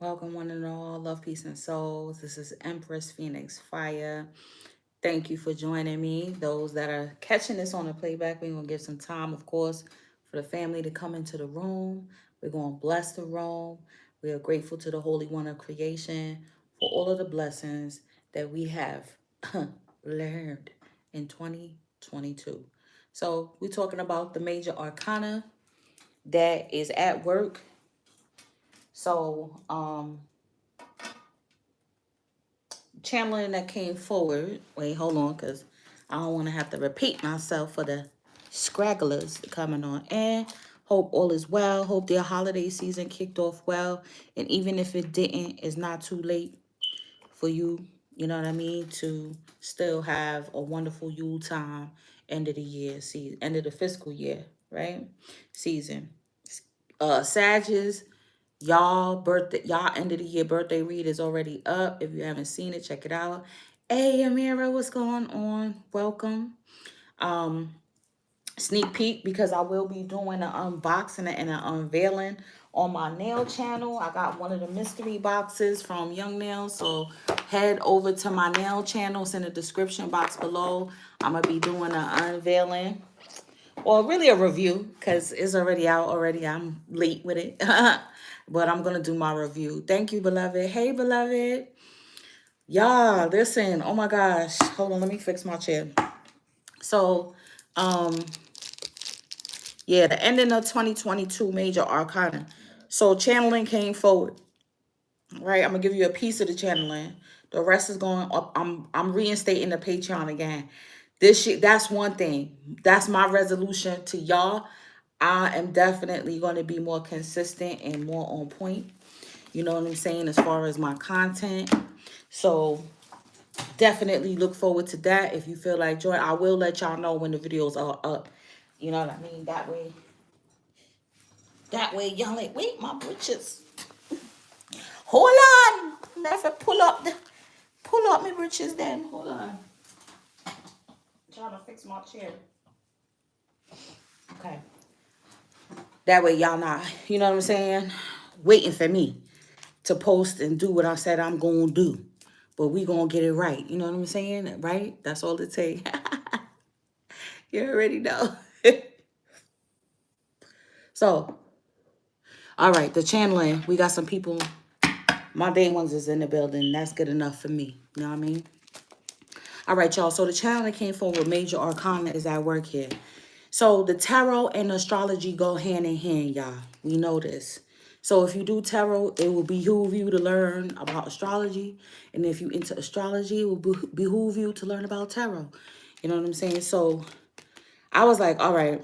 Welcome, one and all. Love, peace, and souls. This is Empress Phoenix Fire. Thank you for joining me. Those that are catching this on the playback, we're going to give some time, of course, for the family to come into the room. We're going to bless the room. We are grateful to the Holy One of Creation for all of the blessings that we have learned in 2022. So, we're talking about the major arcana that is at work. So, channeling that came forward. Wait, hold on, because I don't want to have to repeat myself for the scragglers coming on. And hope all is well. Hope their holiday season kicked off well. And even if it didn't, it's not too late for you, you know what I mean, to still have a wonderful Yule time, end of the year, season, end of the fiscal year, right? Season. Sagittarius, y'all end of the year birthday read is already up. If you haven't seen it, check it out. Hey Amira, what's going on? Welcome. Um, Sneak peek, because I will be doing an unboxing and an unveiling on my nail channel. I got one of the mystery boxes from Young Nails, so head over to my nail channel. It's in the description box below. I'm gonna be doing an unveiling, or really a review, because it's already out already. I'm late with it. But I'm gonna do my review. Thank you, beloved. Hey, beloved. Y'all, listen. Oh my gosh. Hold on, let me fix my chair. So, yeah, the ending of 2022 major arcana. So channeling came forward. Right? I'm gonna give you a piece of the channeling. The rest is going up. I'm reinstating the Patreon again. This shit, that's one thing. That's my resolution to y'all. I am definitely going to be more consistent and more on point. You know what I'm saying? As far as my content. So definitely look forward to that. If you feel like join, I will let y'all know when the videos are up. You know what I mean? That way y'all like, wait, my britches. Hold on. Never pull up my britches then. Hold on. I'm trying to fix my chair. Okay. That way y'all not, you know what I'm saying? Waiting for me to post and do what I said I'm going to do. But we going to get it right. You know what I'm saying? Right? That's all it takes. You already know. So, all right, the channeling. We got some people. My day ones is in the building. That's good enough for me. You know what I mean? All right, y'all. So the channeling came forward. Major arcana is at work here. So the tarot and astrology go hand in hand, y'all. We know this. So if you do tarot, it will behoove you to learn about astrology. And if you into astrology, it will behoove you to learn about tarot. You know what I'm saying? So I was like, all right,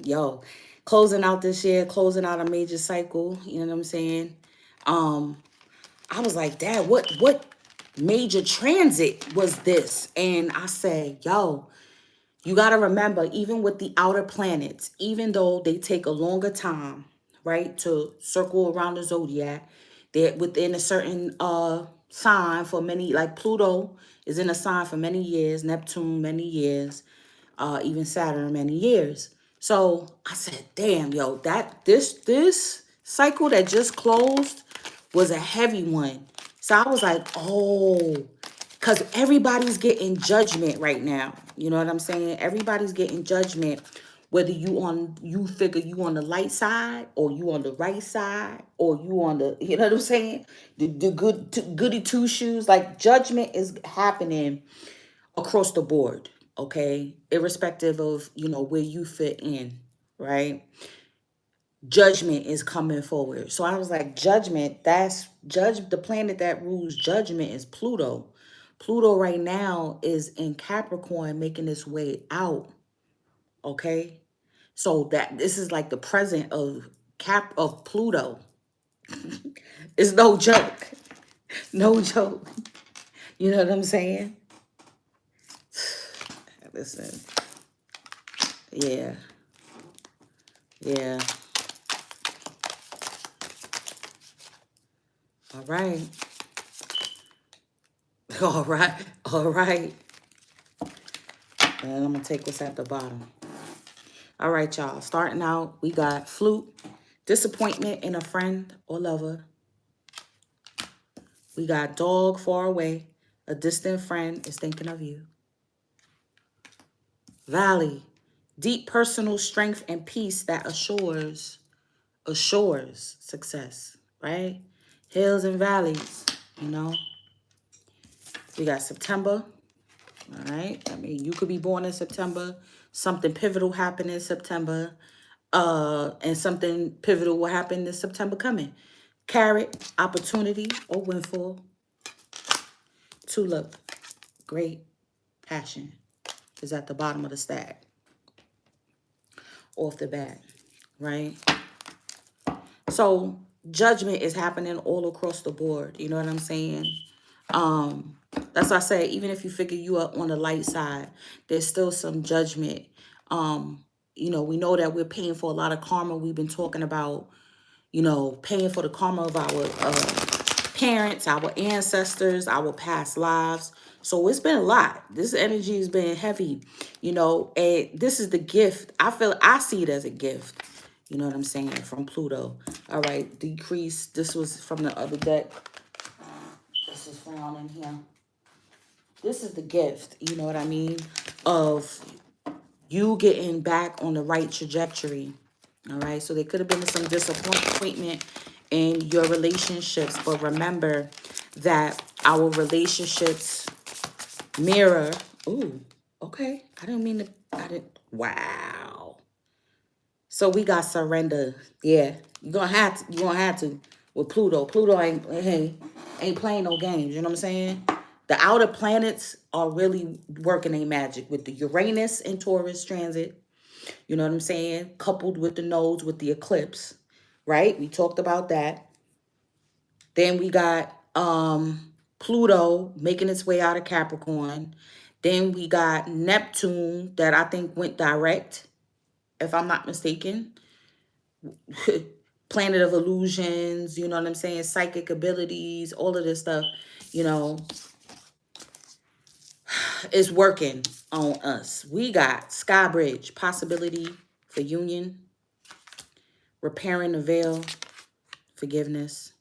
yo, closing out this year, closing out a major cycle. You know what I'm saying? I was like, Dad, what major transit was this? And I said, yo, you got to remember, even with the outer planets, even though they take a longer time, right, to circle around the zodiac, they're within a certain sign for many, like Pluto is in a sign for many years, Neptune many years, even Saturn many years. So I said, damn, yo, this cycle that just closed was a heavy one. So I was like, oh, because everybody's getting judgment right now. You know what I'm saying? Everybody's getting judgment, whether you figure you on the light side or you on the right side or you on the, you know what I'm saying? The goody two shoes. Like judgment is happening across the board, okay? Irrespective of, where you fit in, right? Judgment is coming forward. So I was like, the planet that rules judgment is Pluto. Pluto right now is in Capricorn making its way out. Okay. So that this is like the present of Pluto. It's no joke. No joke. You know what I'm saying? Listen. Yeah. Yeah. All right. All right. All right. And I'm going to take what's at the bottom. All right, y'all. Starting out, we got flute, disappointment in a friend or lover, We got dog far away. A distant friend is thinking of you. Valley, deep personal strength and peace that assures success, right? Hills and valleys, you know. We got September, all right? I mean, you could be born in September. Something pivotal happened in September. And something pivotal will happen this September coming. Carrot, opportunity or windfall. Tulip, great passion is at the bottom of the stack. Off the bat, right? So judgment is happening all across the board. You know what I'm saying? That's why I say, even if you figure you are on the light side, there's still some judgment. You know, we know that we're paying for a lot of karma. We've been talking about, you know, paying for the karma of our parents, our ancestors, our past lives. So it's been a lot. This energy has been heavy, you know, and this is the gift. I see it as a gift. You know what I'm saying? From Pluto. All right, decrease. This was from the other deck. This is found in here. This is the gift, you know what I mean, of you getting back on the right trajectory. All right, so there could have been some disappointment in your relationships, but remember that our relationships mirror. Ooh, okay. Wow. So we got surrender. Yeah, you're gonna have to with Pluto. Pluto ain't playing no games. You know what I'm saying? The outer planets are really working their magic with the Uranus and Taurus transit. You know what I'm saying? Coupled with the nodes with the eclipse, right? We talked about that. Then we got Pluto making its way out of Capricorn. Then we got Neptune that I think went direct, if I'm not mistaken. Planet of illusions, you know what I'm saying? Psychic abilities, all of this stuff, you know, is working on us. We got Sky Bridge, possibility for union, repairing the veil, forgiveness,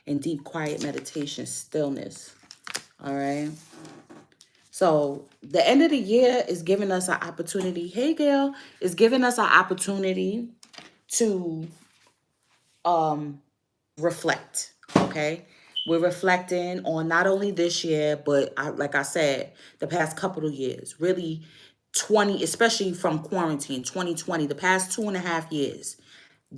and deep quiet meditation, stillness. All right. So the end of the year is giving us an opportunity. Hey, Gail, is giving us an opportunity to reflect. Okay. We're reflecting on not only this year, but like I said, the past couple of years, really 20, especially from quarantine, 2020, the past 2.5 years.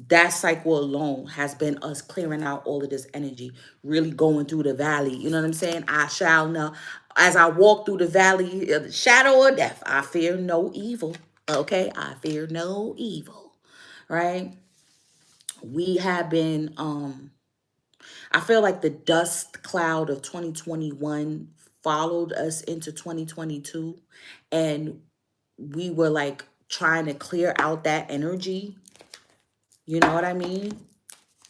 That cycle alone has been us clearing out all of this energy, really going through the valley. You know what I'm saying? I shall know. As I walk through the valley of the shadow of death, I fear no evil. Okay? I fear no evil. Right? We have been, I feel like the dust cloud of 2021 followed us into 2022. And we were like trying to clear out that energy. You know what I mean?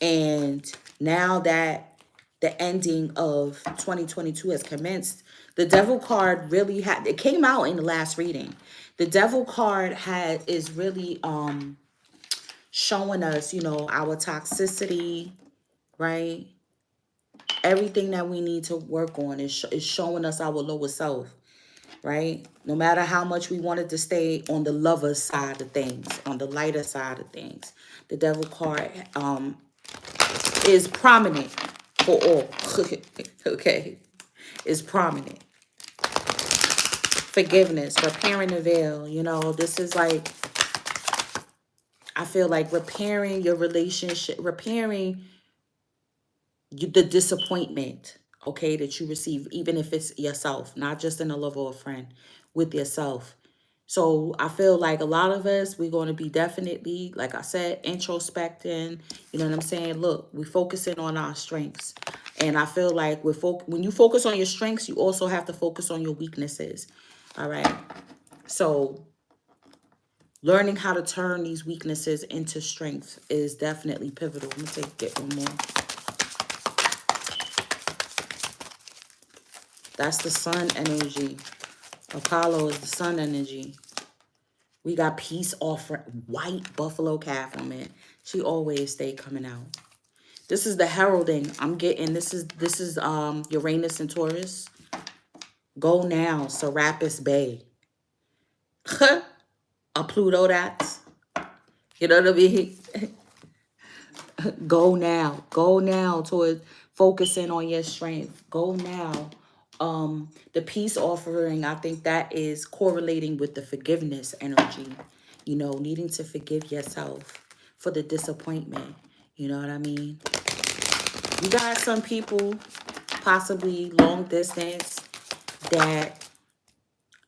And now that the ending of 2022 has commenced, the devil card really it came out in the last reading. The devil card is really showing us, you know, our toxicity, right? Everything that we need to work on is showing us our lower self, right? No matter how much we wanted to stay on the lover side of things, on the lighter side of things, the devil card is prominent for all. Okay, is prominent. Forgiveness, repairing the veil. You know, this is like, I feel like repairing your relationship, repairing the disappointment, okay, that you receive, even if it's yourself, not just in a love or a friend, with yourself. So I feel like a lot of us, we're going to be definitely, like I said, introspecting. You know what I'm saying? Look, we're focusing on our strengths. And I feel like when you focus on your strengths, you also have to focus on your weaknesses. All right. So learning how to turn these weaknesses into strengths is definitely pivotal. I'm going to get one more. That's the sun energy. Apollo is the sun energy. We got peace offering, white buffalo calf on it. She always stay coming out. This is the heralding I'm getting. This is Uranus and Taurus. Go now, Serapis Bay. A Pluto, that's, you know what I mean? Go now towards focusing on your strength. Go now. The peace offering, I think that is correlating with the forgiveness energy. You know, needing to forgive yourself for the disappointment. You know what I mean? You got some people, possibly long distance, that,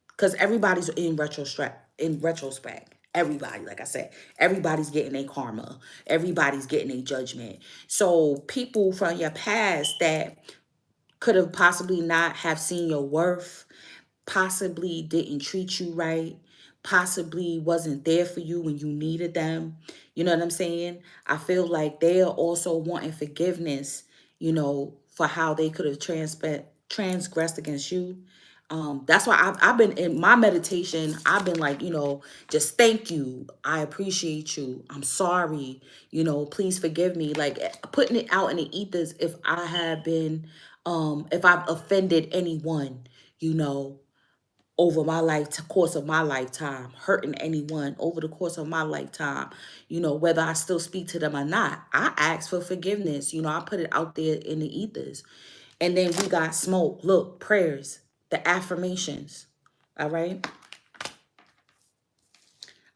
because everybody's in retrospect. Everybody, like I said, everybody's getting a karma. Everybody's getting a judgment. So people from your past that could have possibly not have seen your worth, possibly didn't treat you right, possibly wasn't there for you when you needed them. You know what I'm saying? I feel like they are also wanting forgiveness, you know, for how they could have transgressed against you. That's why I've been in my meditation. I've been like, you know, just thank you. I appreciate you. I'm sorry. You know, please forgive me. Like putting it out in the ethers if I have been, if I've offended anyone, you know, over my course of my lifetime, hurting anyone over the course of my lifetime, you know, whether I still speak to them or not, I ask for forgiveness. You know, I put it out there in the ethers. And then we got smoke, look, prayers, the affirmations. All right.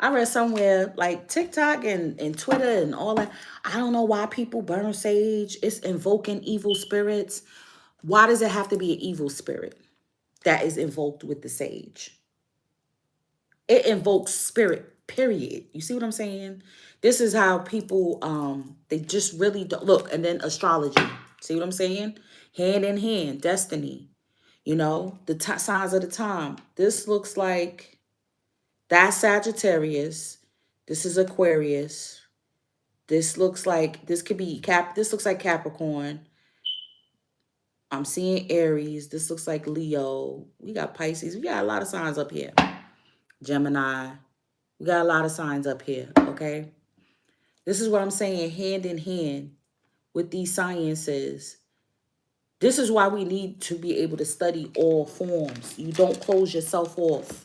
I read somewhere like TikTok and Twitter and all that. I don't know why people burn sage. It's invoking evil spirits. Why does it have to be an evil spirit that is invoked with the sage? It invokes spirit, period. You see what I'm saying? This is how people, they just really don't look. And then astrology. See what I'm saying? Hand in hand, destiny. You know, the signs of the time. This looks like that's Sagittarius. This is Aquarius. This looks like, this could be this looks like Capricorn. I'm seeing Aries. This looks like Leo. We got Pisces. We got a lot of signs up here. Gemini. We got a lot of signs up here, okay? This is what I'm saying, hand in hand with these sciences. This is why we need to be able to study all forms. You don't close yourself off,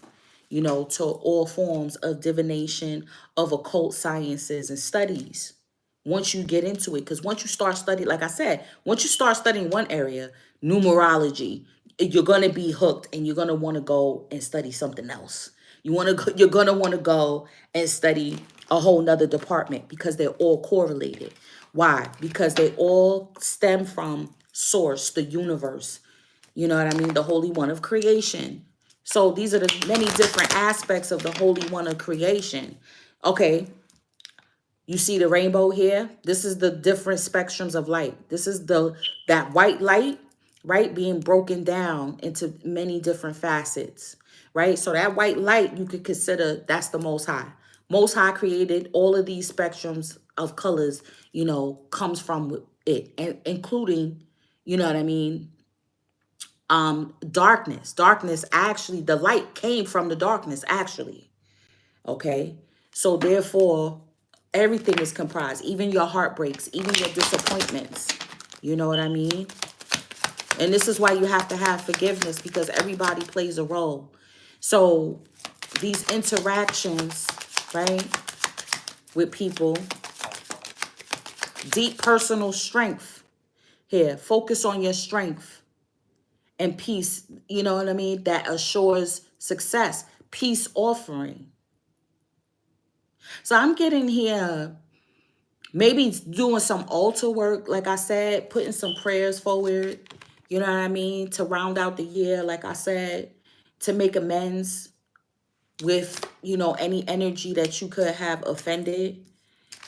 you know, to all forms of divination, of occult sciences and studies. Once you get into it, because once you start studying, like I said, once you start studying one area, numerology, you're going to be hooked and you're going to want to go and study something else. You're going to want to go and study a whole nother department because they're all correlated. Why? Because they all stem from source, the universe. You know what I mean? The Holy One of creation. So these are the many different aspects of the Holy One of creation. Okay, you see the rainbow here? This is the different spectrums of light. This is that white light, right? Being broken down into many different facets, right? So that white light, you could consider that's the Most High. Most High created all of these spectrums of colors, you know, comes from it, and including, you know what I mean, darkness. Actually, the light came from the darkness, actually. Okay, so therefore everything is comprised, even your heartbreaks, even your disappointments. You know what I mean? And this is why you have to have forgiveness, because everybody plays a role. So these interactions, right, with people, deep personal strength here. Focus on your strength and peace. You know what I mean? That assures success. Peace offering. So I'm getting here, maybe doing some altar work, like I said, putting some prayers forward, you know what I mean, to round out the year, like I said, to make amends with, you know, any energy that you could have offended.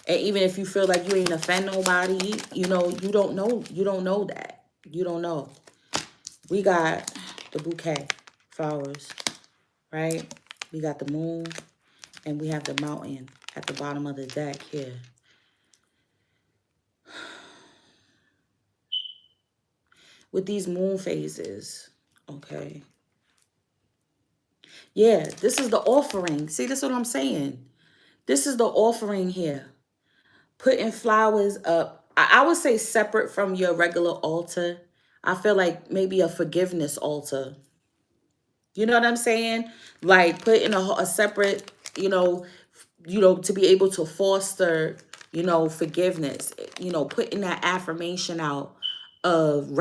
And even if you feel like you ain't offend nobody, you know, you don't know that. You don't know. We got the bouquet, flowers, right? We got the moon, and we have the mountain at the bottom of the deck here. With these moon phases, okay? Yeah, this is the offering. See, this is what I'm saying. This is the offering here. Putting flowers up. I would say separate from your regular altar. I feel like maybe a forgiveness altar. You know what I'm saying? Like put in a separate, to be able to foster, forgiveness, putting that affirmation out of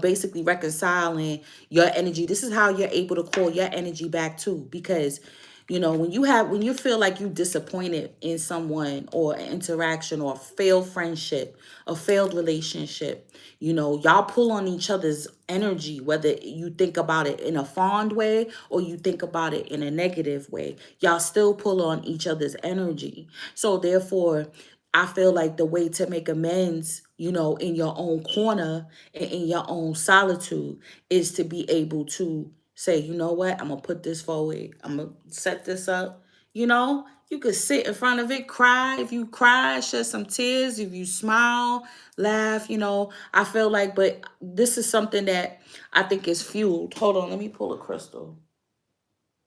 basically reconciling your energy. This is how you're able to call your energy back too, because when you feel like you disappointed in someone or an interaction or a failed friendship, a failed relationship, y'all pull on each other's energy, whether you think about it in a fond way or you think about it in a negative way. Y'all still pull on each other's energy. So therefore, I feel like the way to make amends, in your own corner and in your own solitude is to be able to say, you know what, I'm going to put this forward. I'm going to set this up. You could sit in front of it, cry. If you cry, shed some tears. If you smile, laugh, I feel like, but this is something that I think is fueled. Hold on, let me pull a crystal.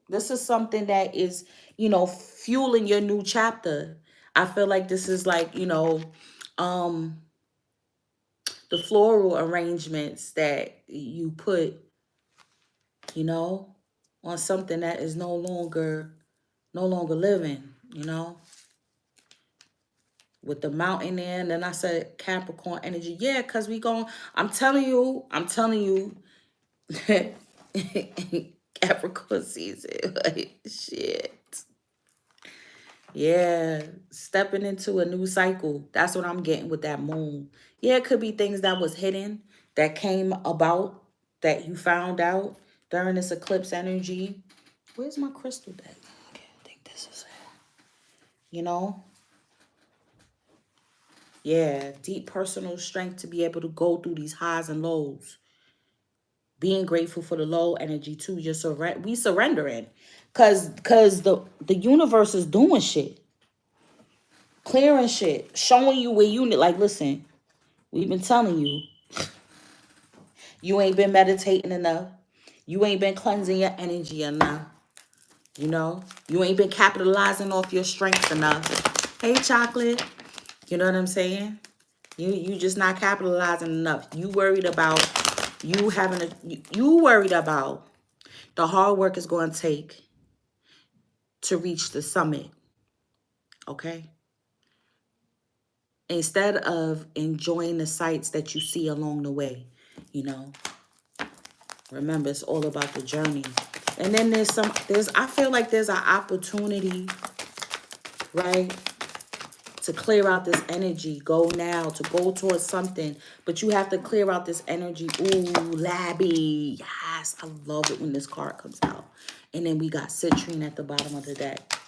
This is something that is, fueling your new chapter. I feel like this is like, the floral arrangements that you put, on something that is no longer living, with the mountain there. And then I said Capricorn energy. Yeah, because I'm telling you, Capricorn season. Shit. Yeah, stepping into a new cycle. That's what I'm getting with that moon. Yeah, it could be things that was hidden that came about that you found out during this eclipse energy. Where's my crystal deck? Okay, I think this is it. Yeah, deep personal strength to be able to go through these highs and lows. Being grateful for the low energy too. We surrendering, cause the universe is doing shit, clearing shit, showing you where you need. Like, listen, we've been telling you, you ain't been meditating enough. You ain't been cleansing your energy enough. You ain't been capitalizing off your strengths enough. Hey, chocolate. You know what I'm saying? You just not capitalizing enough. You worried about you worried about the hard work is going to take to reach the summit. Okay? Instead of enjoying the sights that you see along the way, remember, it's all about the journey. And then I feel like there's an opportunity, right? To clear out this energy. Go now to go towards something. But you have to clear out this energy. Ooh, Labby. Yes, I love it when this card comes out. And then we got citrine at the bottom of the deck.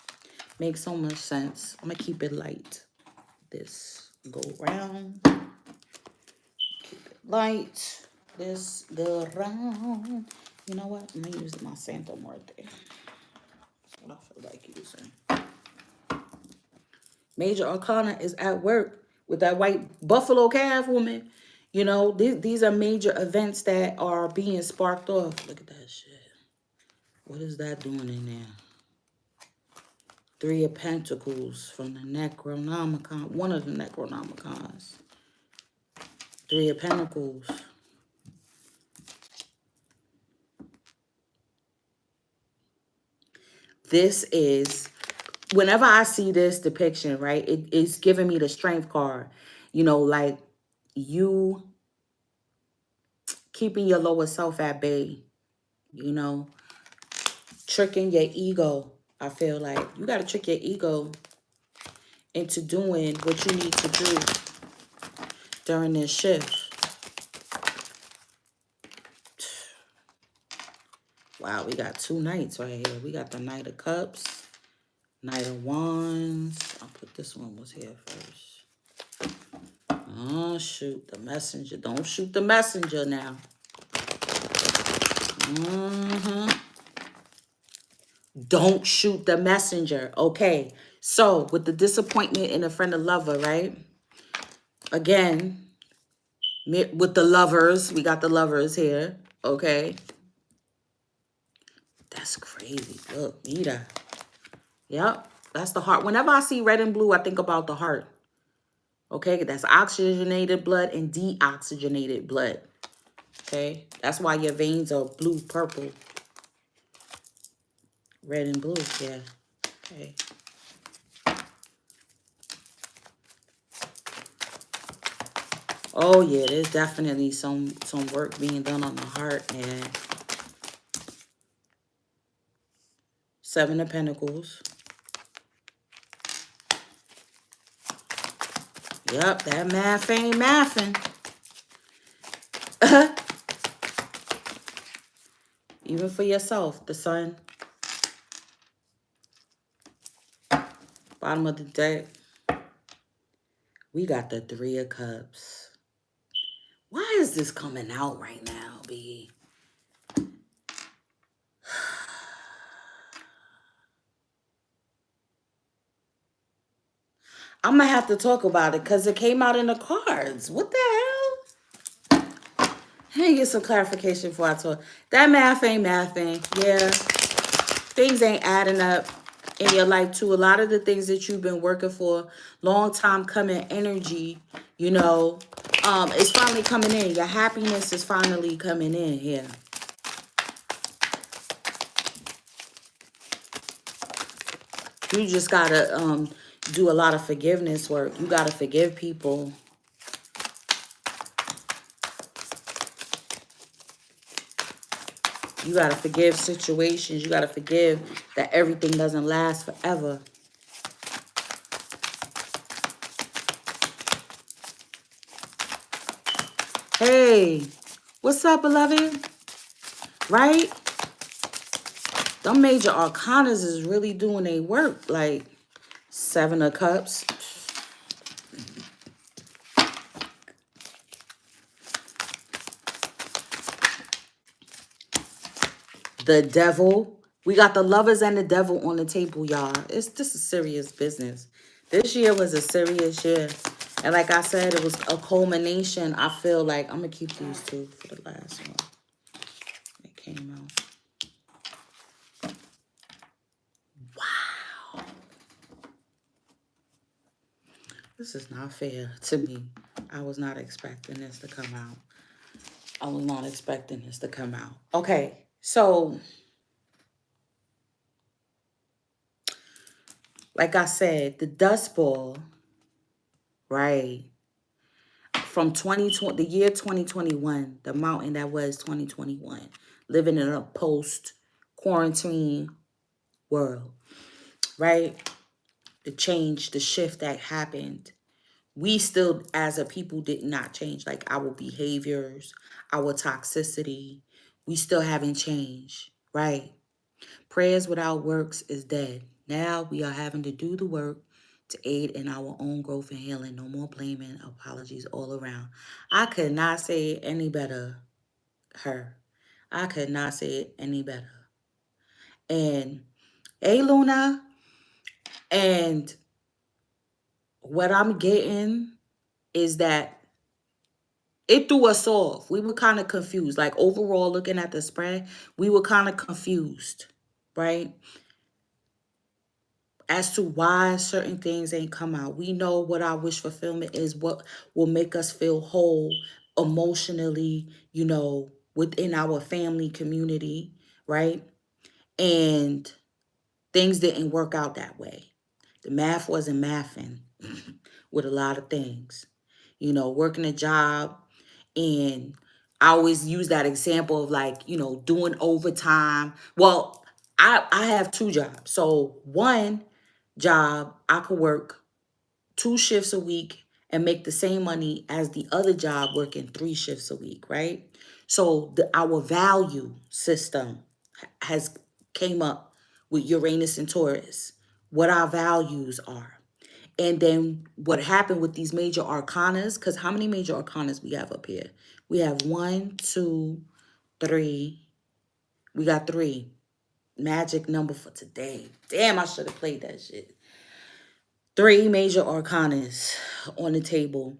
Makes so much sense. I'm going to keep it light. This go round. Keep it light. This go round. You know what? I'm going to use my Santa Muerte. That's what I feel like using. Major Arcana is at work with that white buffalo calf woman. These are major events that are being sparked off. Look at that shit. What is that doing in there? Three of Pentacles from the Necronomicon. One of the Necronomicons. Three of Pentacles. This is, whenever I see this depiction, right, it's giving me the strength card. Like you keeping your lower self at bay, tricking your ego. I feel like you got to trick your ego into doing what you need to do during this shift. Wow, we got two knights right here. We got the Knight of Cups, Knight of Wands. I'll put this one was here first. Oh, shoot, the messenger. Don't shoot the messenger now. Don't shoot the messenger. Okay, so with the disappointment in a friend or lover, right? Again, with the lovers, we got the lovers here, okay? That's crazy. Look, Nita. Yep, that's the heart. Whenever I see red and blue, I think about the heart. Okay, that's oxygenated blood and deoxygenated blood. Okay, that's why your veins are blue, purple, red, and blue. Yeah. Okay. Oh yeah, there's definitely some work being done on the heart, and Seven of Pentacles. Yep, that math ain't mathing. Even for yourself, the Sun. Bottom of the deck. We got the Three of Cups. Why is this coming out right now, B? I'm going to have to talk about it because it came out in the cards. What the hell? Let me get some clarification before I talk. That math ain't mathing. Yeah. Things ain't adding up in your life too. A lot of the things that you've been working for, long time coming energy, you know, it's finally coming in. Your happiness is finally coming in here. You just gotta do a lot of forgiveness work. You gotta forgive people. You gotta forgive situations. You gotta forgive that everything doesn't last forever. Hey, what's up, beloved? Right? Them major arcanas is really doing their work. Like Seven of Cups. The Devil. We got the Lovers and the Devil on the table, y'all. This is serious business. This year was a serious year. And like I said, it was a culmination. I feel like I'm going to keep these two for the last one. It came out. Wow. This is not fair to me. I was not expecting this to come out. I was not expecting this to come out. Okay, so like I said, the Dust Ball, right? From 2020, the year 2021, the mountain that was 2021, living in a post-quarantine world, right? The change, the shift that happened. We still, as a people, did not change. Like our behaviors, our toxicity, we still haven't changed, right? Prayers without works is dead. Now we are having to do the work to aid in our own growth and healing. No more blaming, apologies all around. I could not say it any better, her. I could not say it any better. And, hey, Luna, and what I'm getting is that it threw us off. We were kind of confused. Like, overall, looking at the spread, we were kind of confused, right? As to why certain things ain't come out. We know what our wish fulfillment is, what will make us feel whole emotionally, you know, within our family community, right? And things didn't work out that way. The math wasn't mathing with a lot of things. You know, working a job, and I always use that example of like, you know, doing overtime. Well, I have two jobs. So one job, I could work 2 shifts a week and make the same money as the other job working 3 shifts a week, right? So our value system has came up with Uranus and Taurus, what our values are. And then what happened with these major arcanas, because how many major arcanas we have up here? We have 1, 2, 3. We got 3. Magic number for today. Damn, I should have played that shit. 3 major arcanas on the table.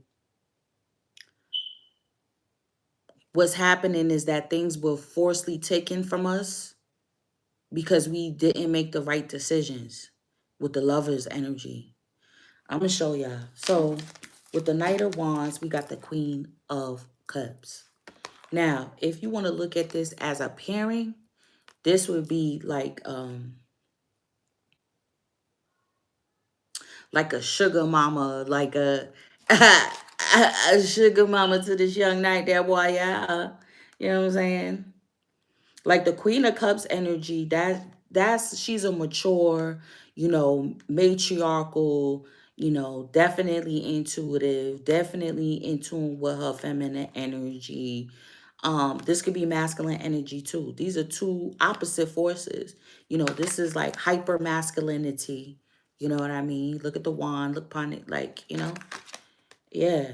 What's happening is that things were forcibly taken from us because we didn't make the right decisions with the Lover's energy. I'm going to show y'all. So With the Knight of Wands, we got the Queen of Cups. Now, if you want to look at this as a pairing, this would be like a sugar mama, like a a sugar mama to this young knight that boy, yeah. You know what I'm saying? Like the Queen of Cups energy, that's she's a mature, matriarchal, definitely intuitive, definitely in tune with her feminine energy. This could be masculine energy too. These are two opposite forces. This is like hyper masculinity. You know what I mean? Look at the wand, look upon it, yeah.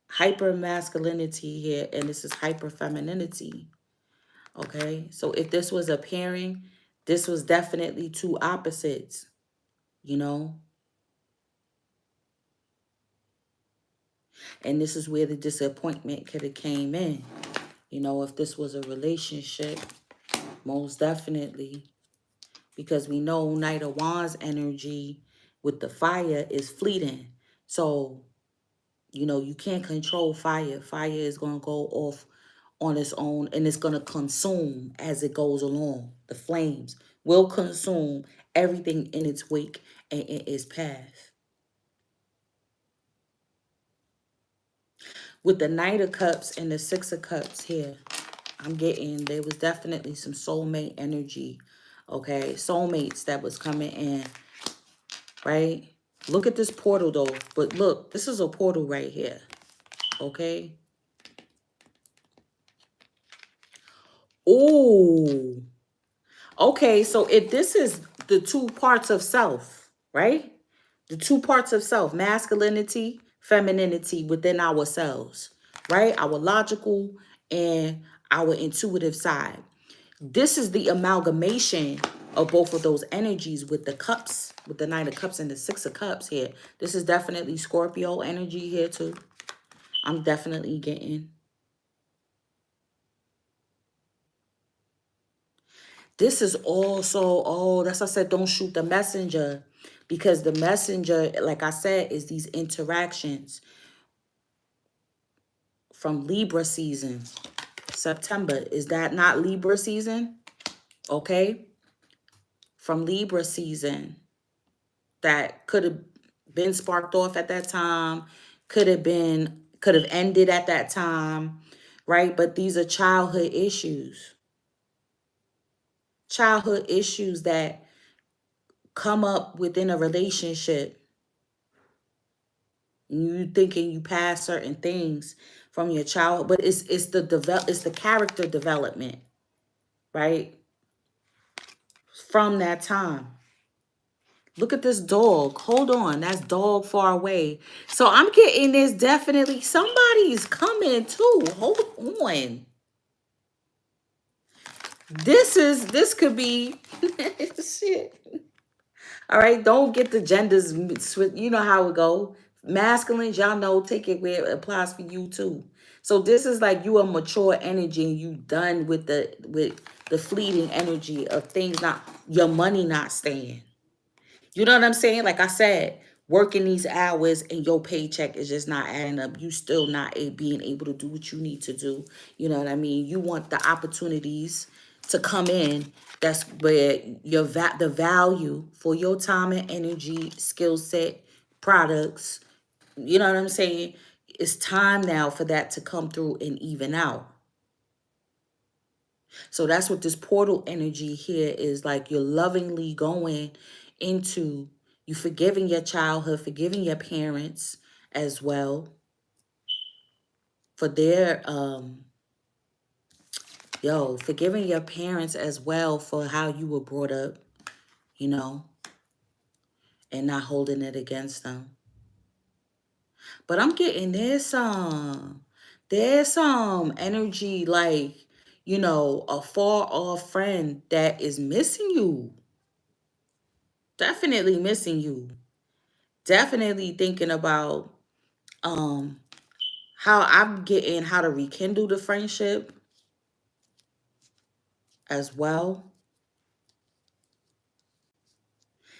Hyper masculinity here, and this is hyper femininity. Okay, so if this was a pairing, this was definitely two opposites, you know? And this is where the disappointment could have came in. If this was a relationship, most definitely. Because we know Knight of Wands energy with the fire is fleeting. So, you can't control fire. Fire is going to go off on its own, and it's going to consume as it goes along. The flames will consume everything in its wake and in its path. With the Knight of Cups and the Six of Cups here, I'm getting there was definitely some soulmate energy, okay? Soulmates that was coming in, right? Look at this portal though, but look, this is a portal right here, okay? Oh, okay, so if this is the two parts of self, right? The two parts of self, masculinity, femininity within ourselves, right? Our logical and our intuitive side. This is the amalgamation of both of those energies with the cups, with the Nine of Cups and the Six of Cups here. This is definitely Scorpio energy here too. I'm definitely getting. This is also, oh, that's why I said don't shoot the messenger. Because the messenger, like I said, is these interactions from Libra season. September. Is that not Libra season? Okay. From Libra season. That could have been sparked off at that time. Could have ended at that time. Right? But these are childhood issues. Childhood issues that come up within a relationship. You thinking you pass certain things from your child, but it's the character development, right? From that time. Look at this dog. Hold on, that's dog far away. So I'm getting this definitely somebody's coming too. Hold on. This could be shit. All right, don't get the genders. You know how it go. Masculines, y'all know, take it where it applies for you too. So this is like you a mature energy and you done with the fleeting energy of things not, your money not staying. You know what I'm saying? Like I said, working these hours and your paycheck is just not adding up. You still not being able to do what you need to do. You know what I mean? You want the opportunities to come in. That's where the value for your time and energy, skill set, products. You know what I'm saying? It's time now for that to come through and even out. So that's what this portal energy here is like. You're lovingly going into, you forgiving your childhood, forgiving your parents as well for their, forgiving your parents as well for how you were brought up, you know, and not holding it against them. But I'm getting there's some energy like, a far off friend that is missing you. Definitely missing you. Definitely thinking about how I'm getting how to rekindle the friendship as well.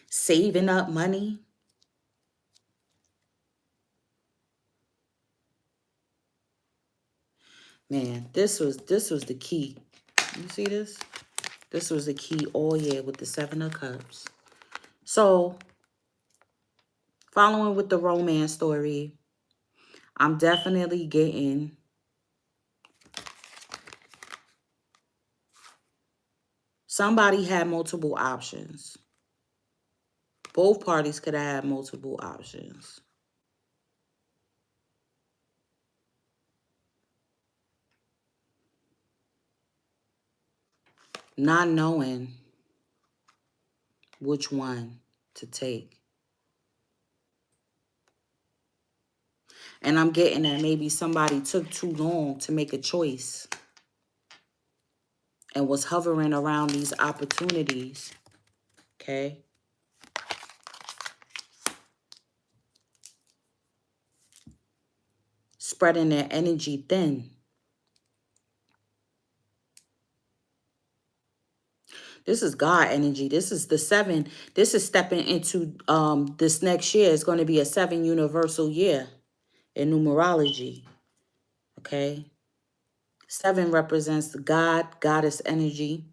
Saving up money. Man, this was the key. You see this? This was the key all year with the Seven of Cups. So, following with the romance story, I'm definitely getting somebody had multiple options. Both parties could have had multiple options. Not knowing which one to take. And I'm getting that maybe somebody took too long to make a choice and was hovering around these opportunities. Okay? Spreading their energy thin. This is God energy. This is the 7. This is stepping into this next year. It's going to be a 7 universal year in numerology. Okay? 7 represents the God, goddess energy.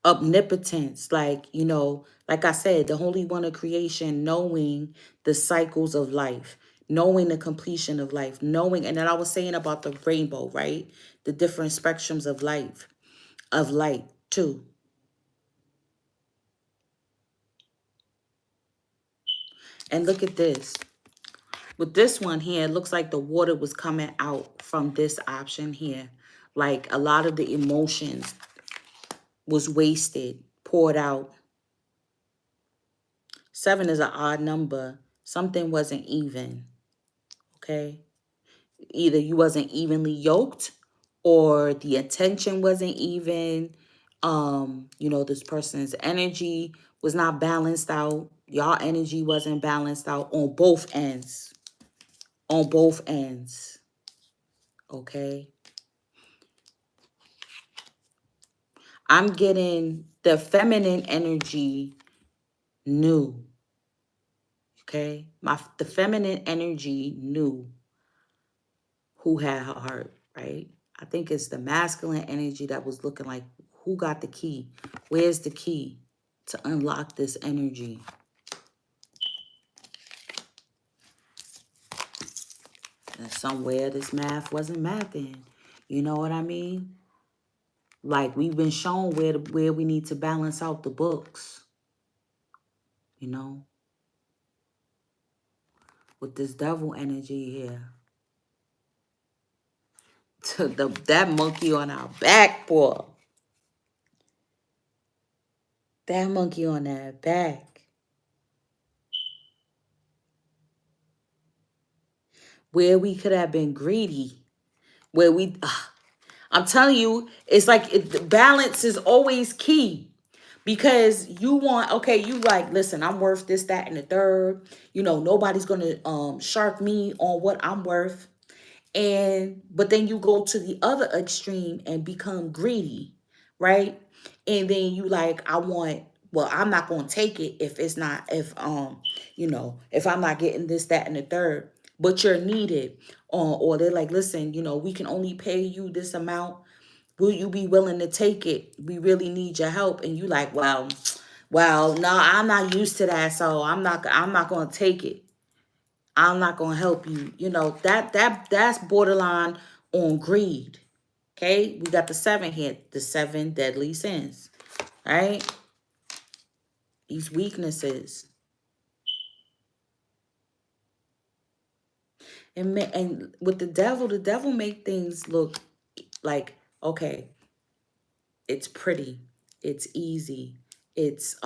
Omnipotence, like, you know, like I said, the Holy One of creation, knowing the cycles of life, knowing the completion of life, knowing, and then I was saying about the rainbow, right? The different spectrums of life, of light too. And look at this. With this one here, it looks like the water was coming out from this option here. Like a lot of the emotions was wasted, poured out. 7 is an odd number. Something wasn't even, okay? Either you wasn't evenly yoked or the attention wasn't even. You know, this person's energy was not balanced out. Y'all energy wasn't balanced out on both ends. On both ends. Okay? I'm getting the feminine energy knew. Okay? The feminine energy knew who had her heart, right? I think it's the masculine energy that was looking like, who got the key? Where's the key to unlock this energy? And somewhere this math wasn't mathing. You know what I mean? Like we've been shown where we need to balance out the books. You know? With this devil energy here. That monkey on our back, boy. That monkey on that back. Where we could have been greedy. Where we... I'm telling you, it's like balance is always key. Because you want, okay, you like, listen, I'm worth this, that, and the third. You know, nobody's going to shark me on what I'm worth. But then you go to the other extreme and become greedy, right? And then you like, well, I'm not going to take it you know, if I'm not getting this, that, and the third, but you're needed. Or they're like, listen, you know, we can only pay you this amount. Will you be willing to take it? We really need your help. And you like, well, no, I'm not used to that. So I'm not going to take it. I'm not going to help you. You know, that's borderline on greed. Okay. We got the 7 here, the 7 deadly sins, right? These weaknesses. And with the devil make things look like, okay, it's pretty. It's easy. It's,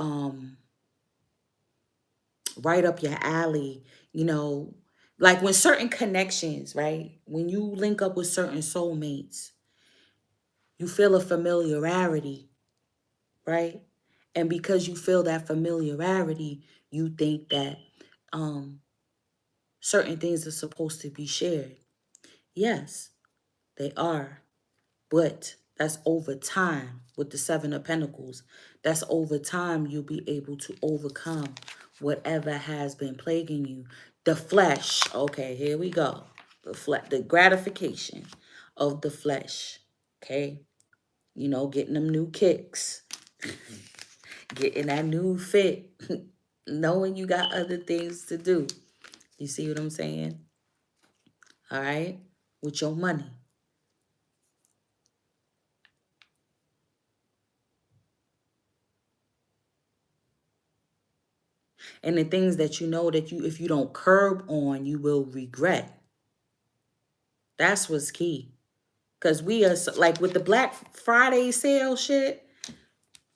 right up your alley, you know, like when certain connections, right? When you link up with certain soulmates, you feel a familiarity, right? And because you feel that familiarity, you think that certain things are supposed to be shared. Yes, they are. But that's over time with the 7 of Pentacles. That's over time you'll be able to overcome whatever has been plaguing you. The flesh. Okay, here we go. The gratification of the flesh. Okay. You know, getting them new kicks. Getting that new fit. Knowing you got other things to do. You see what I'm saying? All right? With your money. And the things that you know that if you don't curb on, you will regret. That's what's key. Because we are, like with the Black Friday sale shit,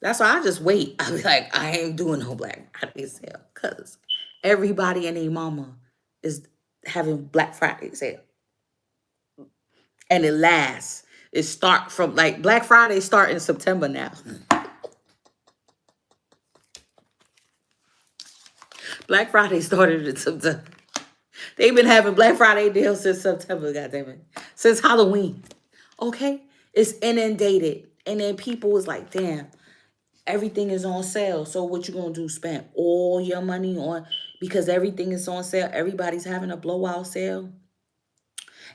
that's why I just wait. I be like, I ain't doing no Black Friday sale. Because everybody and their mama is having Black Friday sale. And it lasts. It start from, like, Black Friday start in September now. Black Friday started in September. They've been having Black Friday deals since September, goddammit. Since Halloween. Okay? It's inundated. And then people was like, damn, everything is on sale. So what you gonna do? Spend all your money on, because everything is on sale. Everybody's having a blowout sale.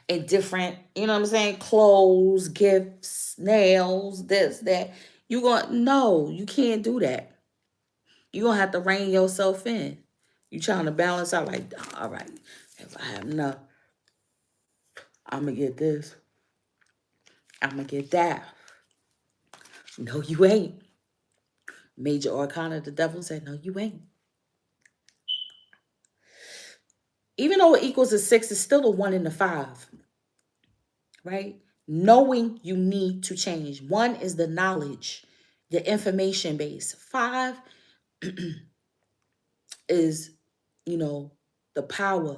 And different, you know what I'm saying? Clothes, gifts, nails, this, that. No, you can't do that. You're gonna have to rein yourself in. You trying to balance out like, all right, if I have enough, I'm gonna get this. I'm gonna get that. No, you ain't. Major Arcana, the devil said, no, you ain't. Even though it equals a 6, it's still a 1 and a 5. Right? Knowing you need to change. 1 is the knowledge, the information base. 5 is, the power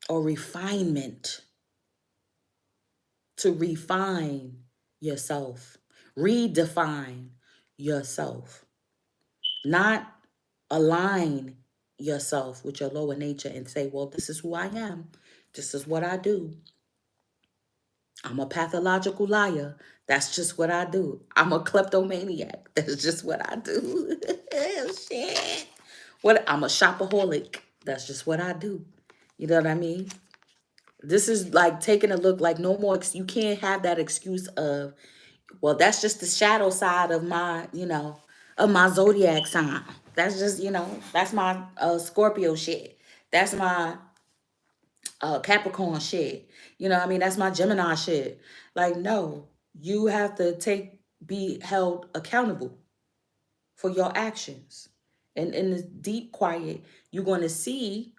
or refinement, to refine yourself, redefine yourself, not align yourself with your lower nature and say, well, this is who I am. This is what I do. I'm a pathological liar. That's just what I do. I'm a kleptomaniac. That's just what I do. Shit. I'm a shopaholic. That's just what I do. You know what I mean? This is like taking a look, like no more. You can't have that excuse of, well, that's just the shadow side of my, of my zodiac sign. That's just, that's my Scorpio shit. That's my Capricorn shit. You know what I mean? That's my Gemini shit. Like, no, you have to be held accountable for your actions. And in the deep quiet, you're going to see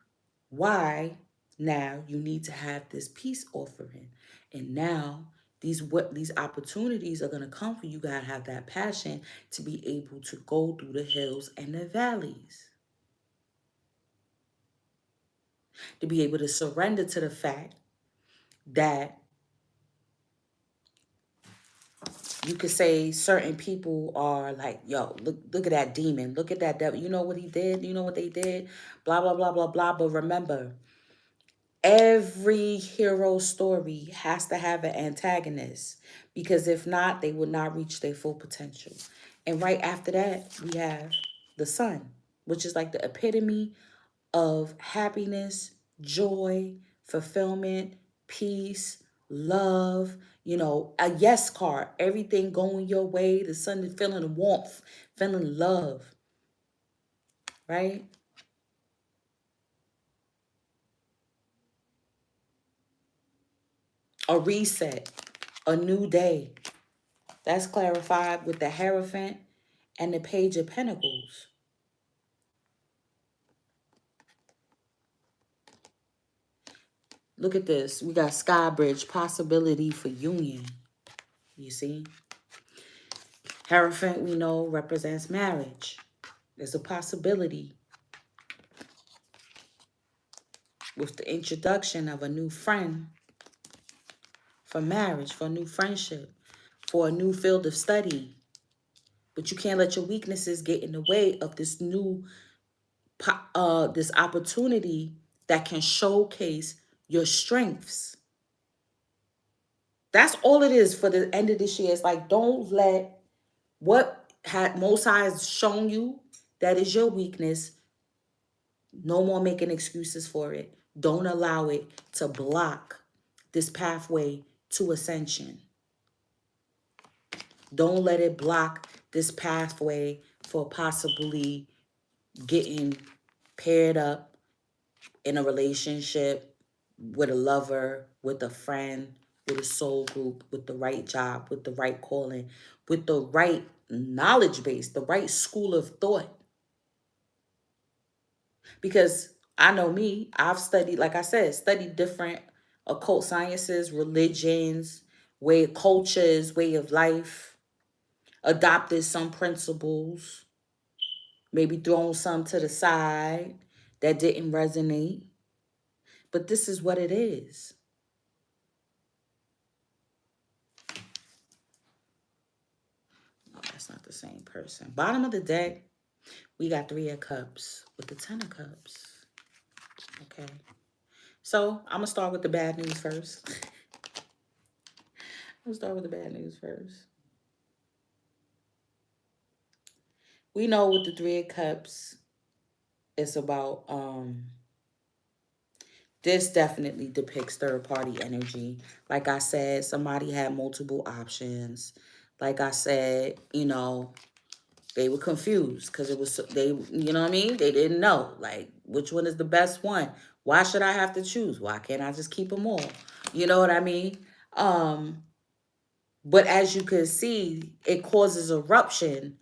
why now you need to have this peace offering. And now these opportunities are going to come for you. You got to have that passion to be able to go through the hills and the valleys. To be able to surrender to the fact that you could say certain people are like, yo, look at that demon. Look at that devil. You know what he did? You know what they did? Blah, blah, blah, blah, blah. But remember, every hero story has to have an antagonist, because if not, they would not reach their full potential. And right after that, we have the sun, which is like the epitome of happiness, joy, fulfillment, peace, love, a yes card, everything going your way, the sun is feeling warmth, feeling love, right? A reset, a new day. That's clarified with the Hierophant and the Page of Pentacles. Look at this. We got Sky Bridge, possibility for union. You see? Hierophant, we know, represents marriage. There's a possibility with the introduction of a new friend for marriage, for a new friendship, for a new field of study. But you can't let your weaknesses get in the way of this new, this opportunity that can showcase your strengths. That's all it is for the end of this year. It's like, don't let what Most High has shown you that is your weakness. No more making excuses for it. Don't allow it to block this pathway to ascension. Don't let it block this pathway for possibly getting paired up in a relationship with a lover, with a friend, with a soul group, with the right job, with the right calling, with the right knowledge base, the right school of thought. Because I know me, I've studied, like I said, studied different occult sciences, religions, cultures, way of life, adopted some principles, maybe thrown some to the side that didn't resonate. But this is what it is. No, that's not the same person. Bottom of the deck, we got 3 of Cups with the 10 of Cups. Okay. So I'm going to start with the bad news first. I'm going to start with the bad news first. We know with the 3 of Cups, it's about, this definitely depicts third party energy. Like I said, somebody had multiple options. Like I said, you know, they were confused because it was, you know what I mean? They didn't know, like, which one is the best one? Why should I have to choose? Why can't I just keep them all? You know what I mean? But as you can see, it causes eruption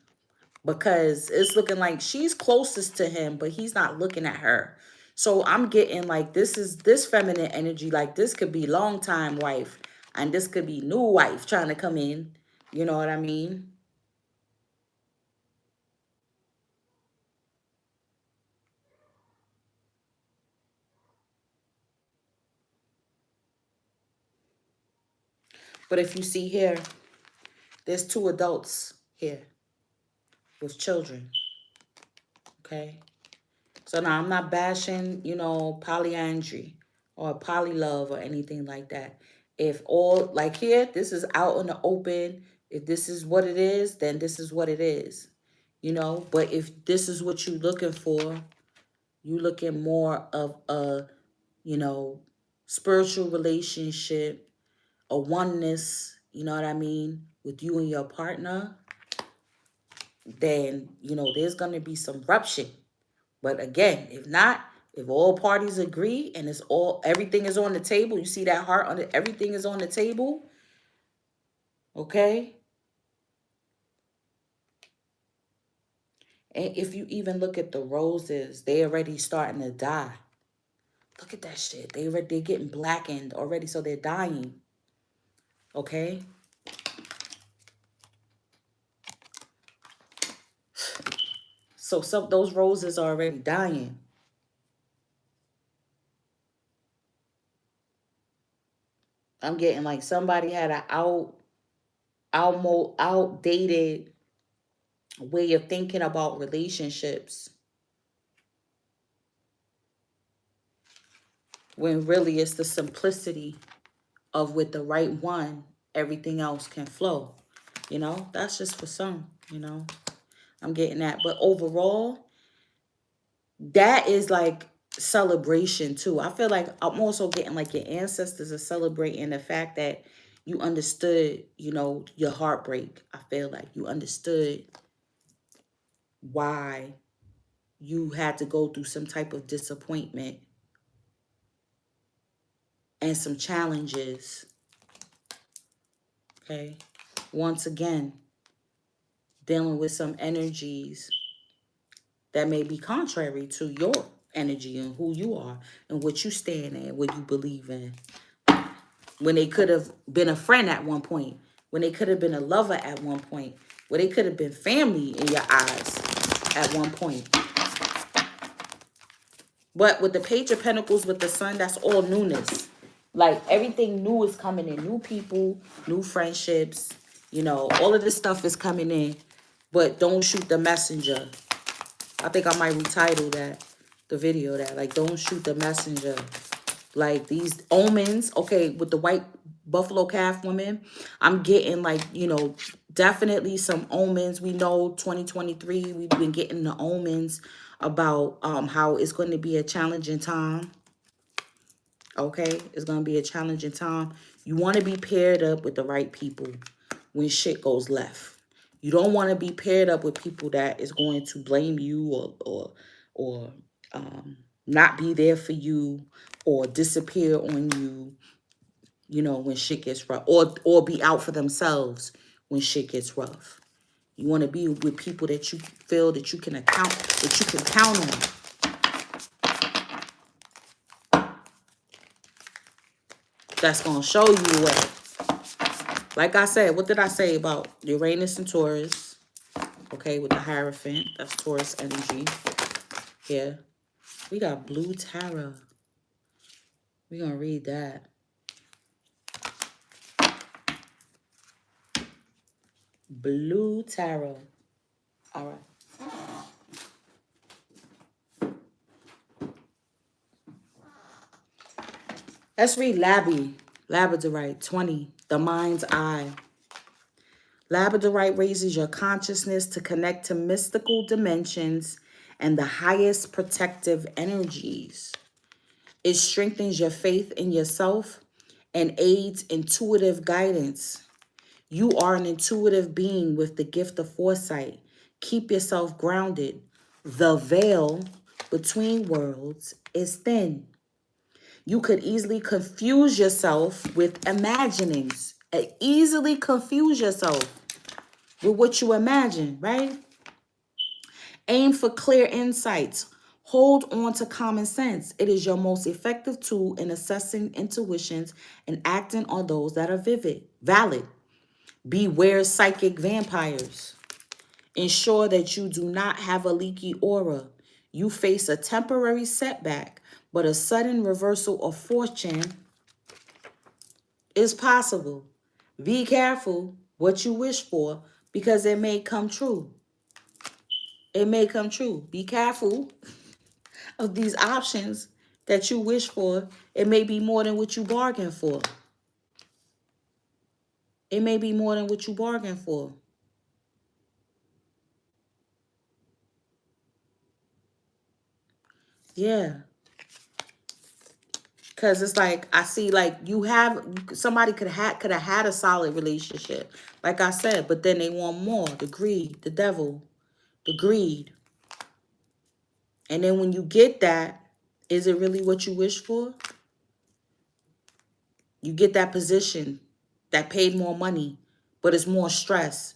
because it's looking like she's closest to him, but he's not looking at her. So I'm getting like this feminine energy, like this could be longtime wife and this could be new wife trying to come in. You know what I mean? But if you see here, there's 2 adults here with children. Okay? So now I'm not bashing, you know, polyandry or poly love or anything like that. If all, like here, this is out in the open. If this is what it is, then this is what it is. You know, but if this is what you're looking for, you looking more of a, you know, spiritual relationship, a oneness, you know what I mean, with you and your partner, then, you know, there's going to be some rupture. But again, if not, if all parties agree and it's all, everything is on the table, you see that heart on it, everything is on the table, okay? And if you even look at the roses, they already starting to die. Look at that shit. They're getting blackened already, so they're dying. Okay? So some those roses are already dying. I'm getting like somebody had an outdated way of thinking about relationships, when really it's the simplicity of with the right one, everything else can flow. You know, that's just for some, you know. I'm getting that. But overall, that is like celebration too. I feel like I'm also getting like your ancestors are celebrating the fact that you understood, you know, your heartbreak. I feel like you understood why you had to go through some type of disappointment and some challenges. Okay. Once again, dealing with some energies that may be contrary to your energy and who you are and what you stand in, what you believe in. When they could have been a friend at one point, when they could have been a lover at one point, when they could have been family in your eyes at one point. But with the Page of Pentacles, with the Sun, that's all newness. Like everything new is coming in. New people, new friendships, you know, all of this stuff is coming in. But don't shoot the messenger. I think I might retitle that, the video that, like, don't shoot the messenger. Like these omens, okay, with the white buffalo calf woman, I'm getting like, you know, Definitely some omens. We know 2023, we've been getting the omens about how it's going to be a challenging time. Okay, it's going to be a challenging time. You want to be paired up with the right people when shit goes left. You don't want to be paired up with people that is going to blame you or not be there for you or disappear on you, you know, when shit gets rough, or be out for themselves when shit gets rough. You want to be with people that you feel that you can count on. That's going to show you the way. Like I said, what did I say about Uranus and Taurus? Okay, with the Hierophant, that's Taurus energy. Yeah. We got Blue Tarot. We're going to read that. Blue Tarot. All right. Let's read Labradorite 20, the mind's eye. Labradorite raises your consciousness to connect to mystical dimensions and the highest protective energies. It strengthens your faith in yourself and aids intuitive guidance. You are an intuitive being with the gift of foresight. Keep yourself grounded. The veil between worlds is thin. You could easily confuse yourself with imaginings. Easily confuse yourself with what you imagine, right? Aim for clear insights. Hold on to common sense. It is your most effective tool in assessing intuitions and acting on those that are valid. Beware psychic vampires. Ensure that you do not have a leaky aura. You face a temporary setback, but a sudden reversal of fortune is possible. Be careful what you wish for because it may come true. It may come true. Be careful of these options that you wish for. It may be more than what you bargained for. It may be more than what you bargained for. Yeah. Because it's like, I see like somebody could have had a solid relationship. Like I said, but then they want more. The greed, the devil, the greed. And then when you get that, is it really what you wish for? You get that position that paid more money, but it's more stress.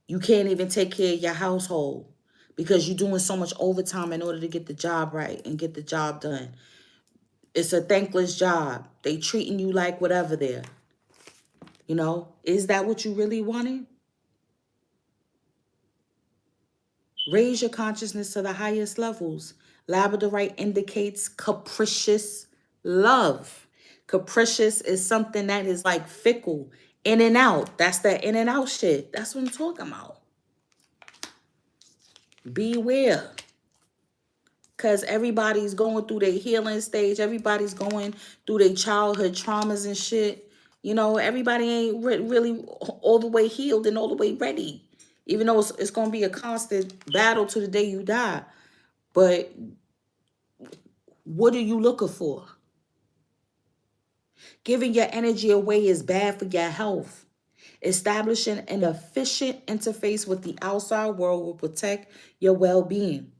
You can't even take care of your household because you're doing so much overtime in order to get the job right and get the job done. It's a thankless job. They treating you like whatever there. You know, is that what you really wanted? Raise your consciousness to the highest levels. Labradorite indicates capricious love. Capricious is something that is like fickle, in and out. That's that in and out shit. That's what I'm talking about. Beware. Because everybody's going through their healing stage. Everybody's going through their childhood traumas and shit. You know, everybody ain't really all the way healed and all the way ready. Even though it's going to be a constant battle to the day you die. But what are you looking for? Giving your energy away is bad for your health. Establishing an efficient interface with the outside world will protect your well-being.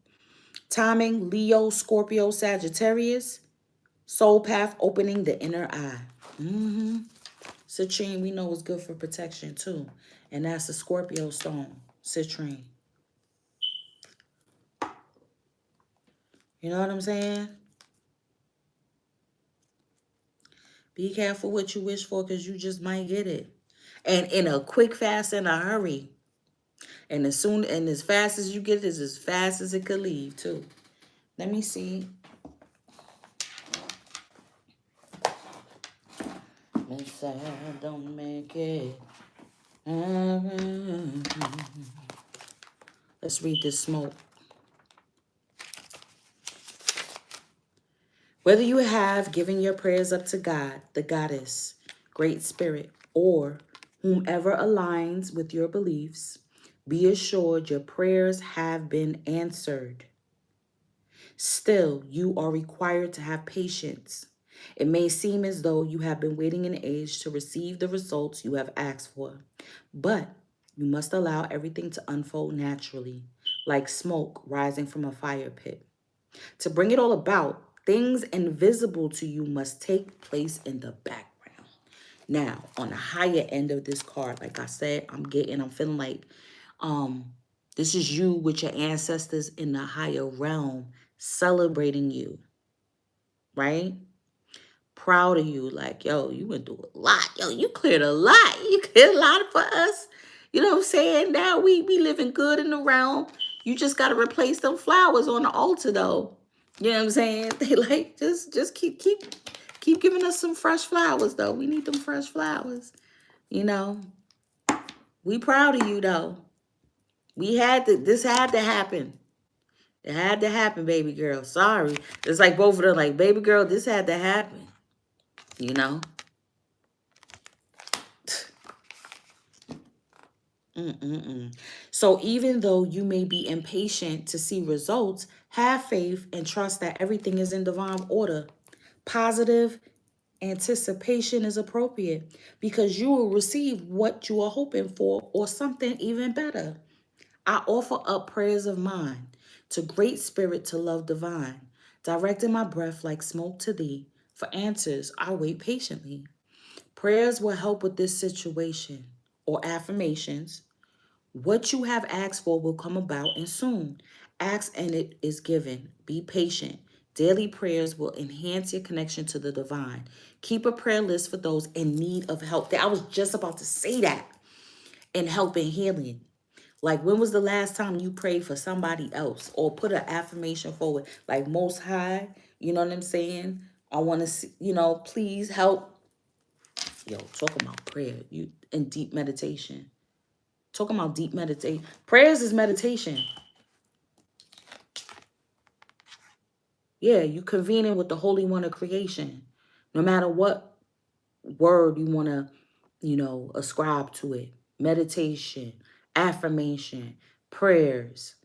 Timing, Leo, Scorpio, Sagittarius. Soul path opening the inner eye. Citrine, we know is good for protection too. And that's the Scorpio stone, citrine. You know what I'm saying? Be careful what you wish for because you just might get it. And in a quick, fast, and a hurry. And as fast as you get it is as fast as it could leave too. Let me see. Miss I don't make it. Let's read this smoke. Whether you have given your prayers up to God, the goddess, Great Spirit, or Whomever aligns with your beliefs, be assured your prayers have been answered. Still, you are required to have patience. It may seem as though you have been waiting an age to receive the results you have asked for, but you must allow everything to unfold naturally, like smoke rising from a fire pit. To bring it all about, things invisible to you must take place in the background. Now, on the higher end of this card, like I said, I'm feeling like this is you with your ancestors in the higher realm celebrating you, right? Proud of you, like, yo, you went through a lot. Yo, you cleared a lot. You cleared a lot for us. You know what I'm saying? Now we living good in the realm. You just got to replace them flowers on the altar, though. You know what I'm saying? They like, just keep giving us some fresh flowers, though. We need them fresh flowers. You know, we proud of you, though. This had to happen. It had to happen, baby girl. Sorry. It's like both of them, like, baby girl, this had to happen. You know? So even though you may be impatient to see results, have faith and trust that everything is in divine order. Positive anticipation is appropriate because you will receive what you are hoping for or something even better. I offer up prayers of mine to great spirit to love divine, directing my breath like smoke to thee. For answers, I wait patiently. Prayers will help with this situation or affirmations. What you have asked for will come about and soon. Ask and it is given. Be patient. Daily prayers will enhance your connection to the divine. Keep a prayer list for those in need of help. I was just about to say that. In help and healing. Like, when was the last time you prayed for somebody else or put an affirmation forward? Like, Most High, you know what I'm saying? I want to see, please help. Yo, talk about prayer. You in deep meditation. Talking about deep meditation. Prayers is meditation. Yeah, you convening with the Holy One of creation. No matter what word you want to, ascribe to it. Meditation, affirmation, prayers,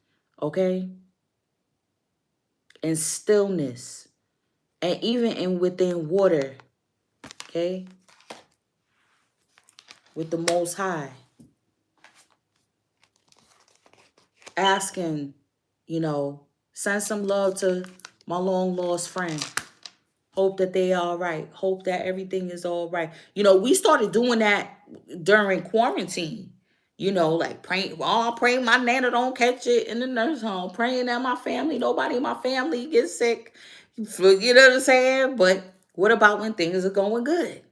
okay? And stillness. And even within water, okay? With the Most High. Asking, send some love to my long lost friend. Hope that they all right. Hope that everything is all right. We started doing that during quarantine. Like praying, praying my nana don't catch it in the nurse home. Praying that nobody in my family gets sick. You know what I'm saying? But what about when things are going good?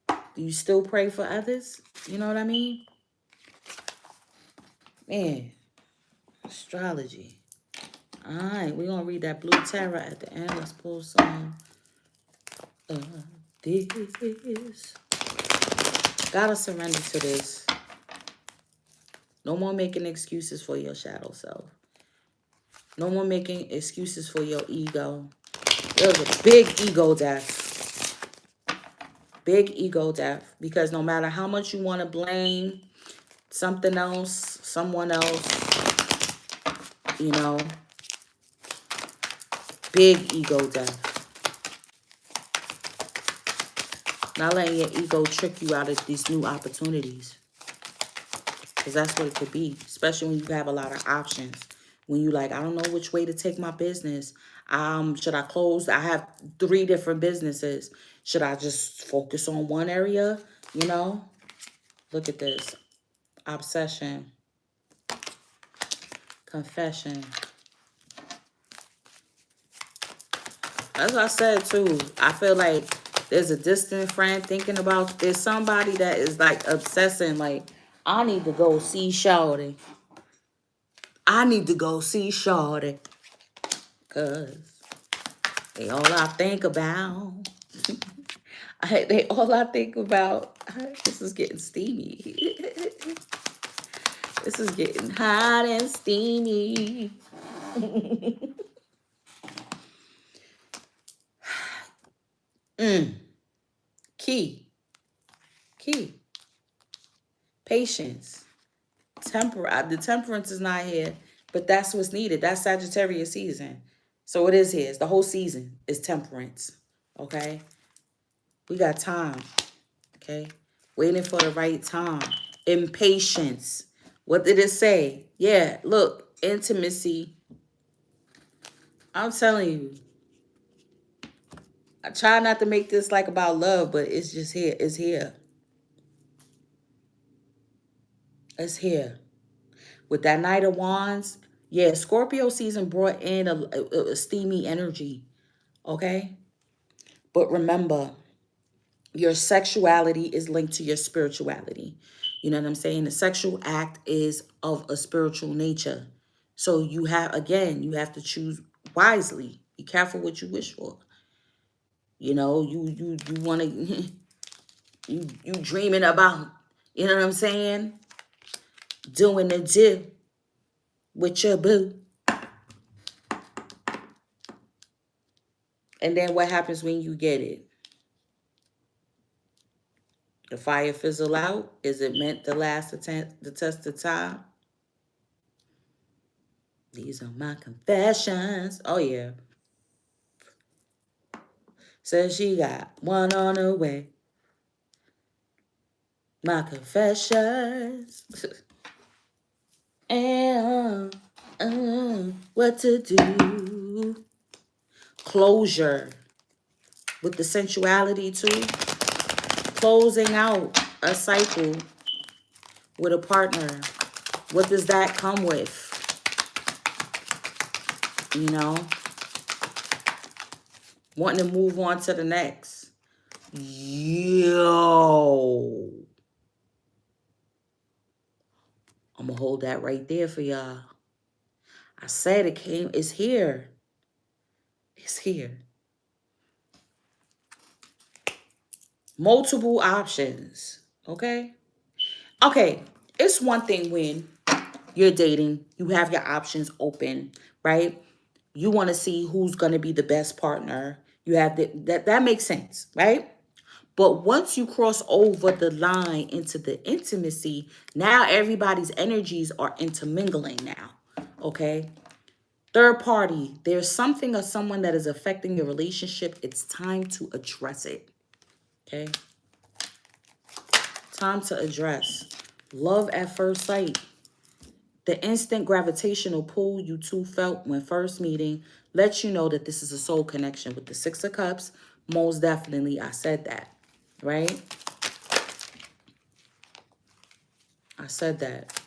Do you still pray for others? You know what I mean? Man, astrology. All right, we're going to read that blue tarot at the end. Let's pull some of this. Gotta surrender to this. No more making excuses for your shadow self. No more making excuses for your ego. It was a big ego death. Big ego death. Because no matter how much you want to blame something else, someone else, big ego death. Not letting your ego trick you out of these new opportunities. Because that's what it could be. Especially when you have a lot of options. When you like, I don't know which way to take my business. Should I close? I have 3 different businesses. Should I just focus on one area? Look at this. Obsession. Confession. As I said too, I feel like there's a distant friend thinking about, there's somebody that is like obsessing, like, I need to go see Shawty. I need to go see Shawty. Because they all I think about. All I think about. This is getting steamy. This is getting hot and steamy. Key. Key. Patience. The temperance is not here, but that's what's needed. That's Sagittarius season. So it is here. It's the whole season is temperance. Okay? We got time. Okay? Waiting for the right time. Impatience. What did it say? Yeah, look, intimacy. I'm telling you. I try not to make this like about love, but it's just here. It's here. It's here. With that Knight of Wands, yeah, Scorpio season brought in a steamy energy, okay? But remember, your sexuality is linked to your spirituality. You know what I'm saying? The sexual act is of a spiritual nature. So you have, again, you have to choose wisely. Be careful what you wish for. You know, you want to, you dreaming about, you know what I'm saying? Doing the do with your boo. And then what happens when you get it? The fire fizzle out? Is it meant to last the test of time? These are my confessions. Oh, yeah. Says she got one on the way. My confessions. And what to do. Closure. With the sensuality, too. Closing out a cycle with a partner. What does that come with? You know? Wanting to move on to the next. Yo. I'm going to hold that right there for y'all. I said it came. It's here. It's here. Multiple options. Okay? Okay. It's one thing when you're dating. You have your options open, right? You want to see who's going to be the best partner. You have that makes sense, right? But once you cross over the line into the intimacy, now everybody's energies are intermingling now, okay? Third party, there's something or someone that is affecting your relationship. It's time to address it, okay? Time to address. Love at first sight. The instant gravitational pull you two felt when first meeting lets you know that this is a soul connection. With the Six of Cups, most definitely I said that, right? I said that.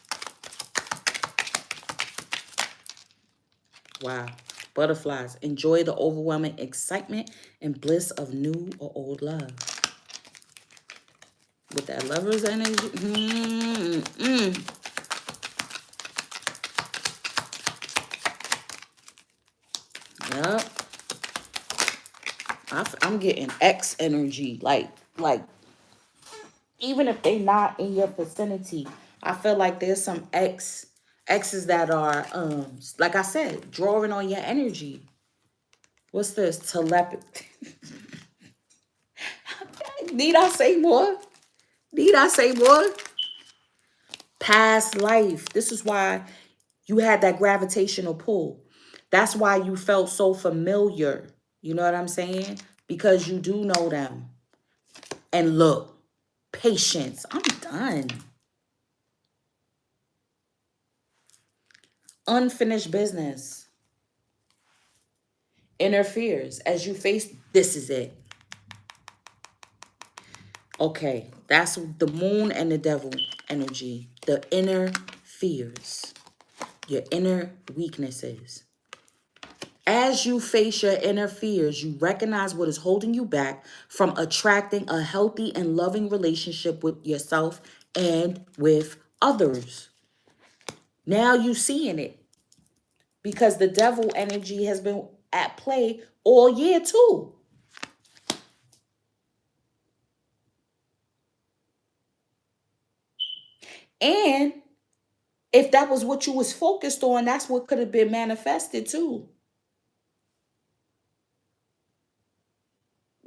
Wow. Butterflies. Enjoy the overwhelming excitement and bliss of new or old love. With that lover's energy. Yep. I'm getting X energy. Like, even if they not in your vicinity, I feel like there's some X's that are, like I said, drawing on your energy. What's this? Telepathy. Need I say more? Need I say more? Past life. This is why you had that gravitational pull. That's why you felt so familiar. You know what I'm saying? Because you do know them. And look, patience. I'm done. Unfinished business. Interferes as you face. This is it. Okay, that's the moon and the devil energy. The inner fears. Your inner weaknesses. As you face your inner fears, you recognize what is holding you back from attracting a healthy and loving relationship with yourself and with others. Now you seeing it because the devil energy has been at play all year too. And if that was what you was focused on, that's what could have been manifested too.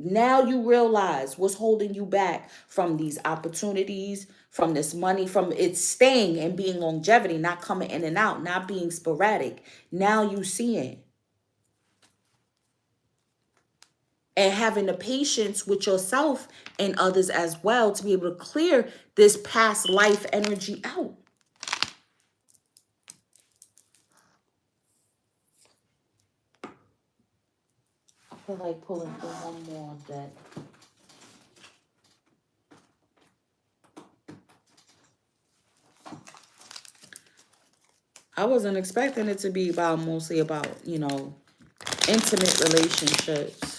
Now you realize what's holding you back from these opportunities, from this money, from it staying and being longevity, not coming in and out, not being sporadic. Now you see it. And having the patience with yourself and others as well to be able to clear this past life energy out. I feel like pulling through one more deck. I wasn't expecting it to be mostly about, intimate relationships.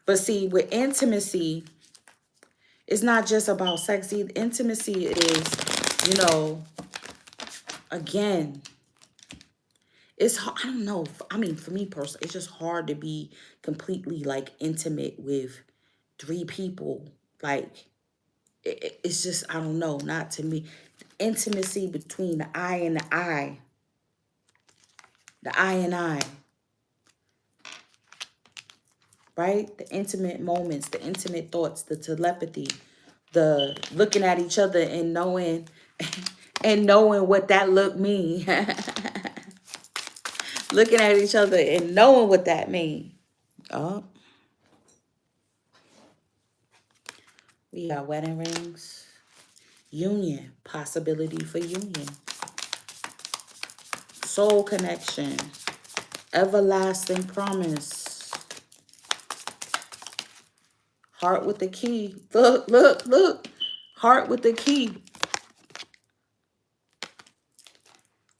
But see, with intimacy, it's not just about sex. Intimacy is, again, it's hard. I don't know. I mean, for me personally, it's just hard to be completely like intimate with 3 people. Like, it's just, I don't know, not to me. Intimacy between the eye and the eye. The eye and eye. Right? The intimate moments, the intimate thoughts, the telepathy, the looking at each other and knowing what that look mean. Looking at each other and knowing what that mean. Oh. We got wedding rings. Union. Possibility for union. Soul connection. Everlasting promise. Heart with the key. Look, look, look. Heart with the key.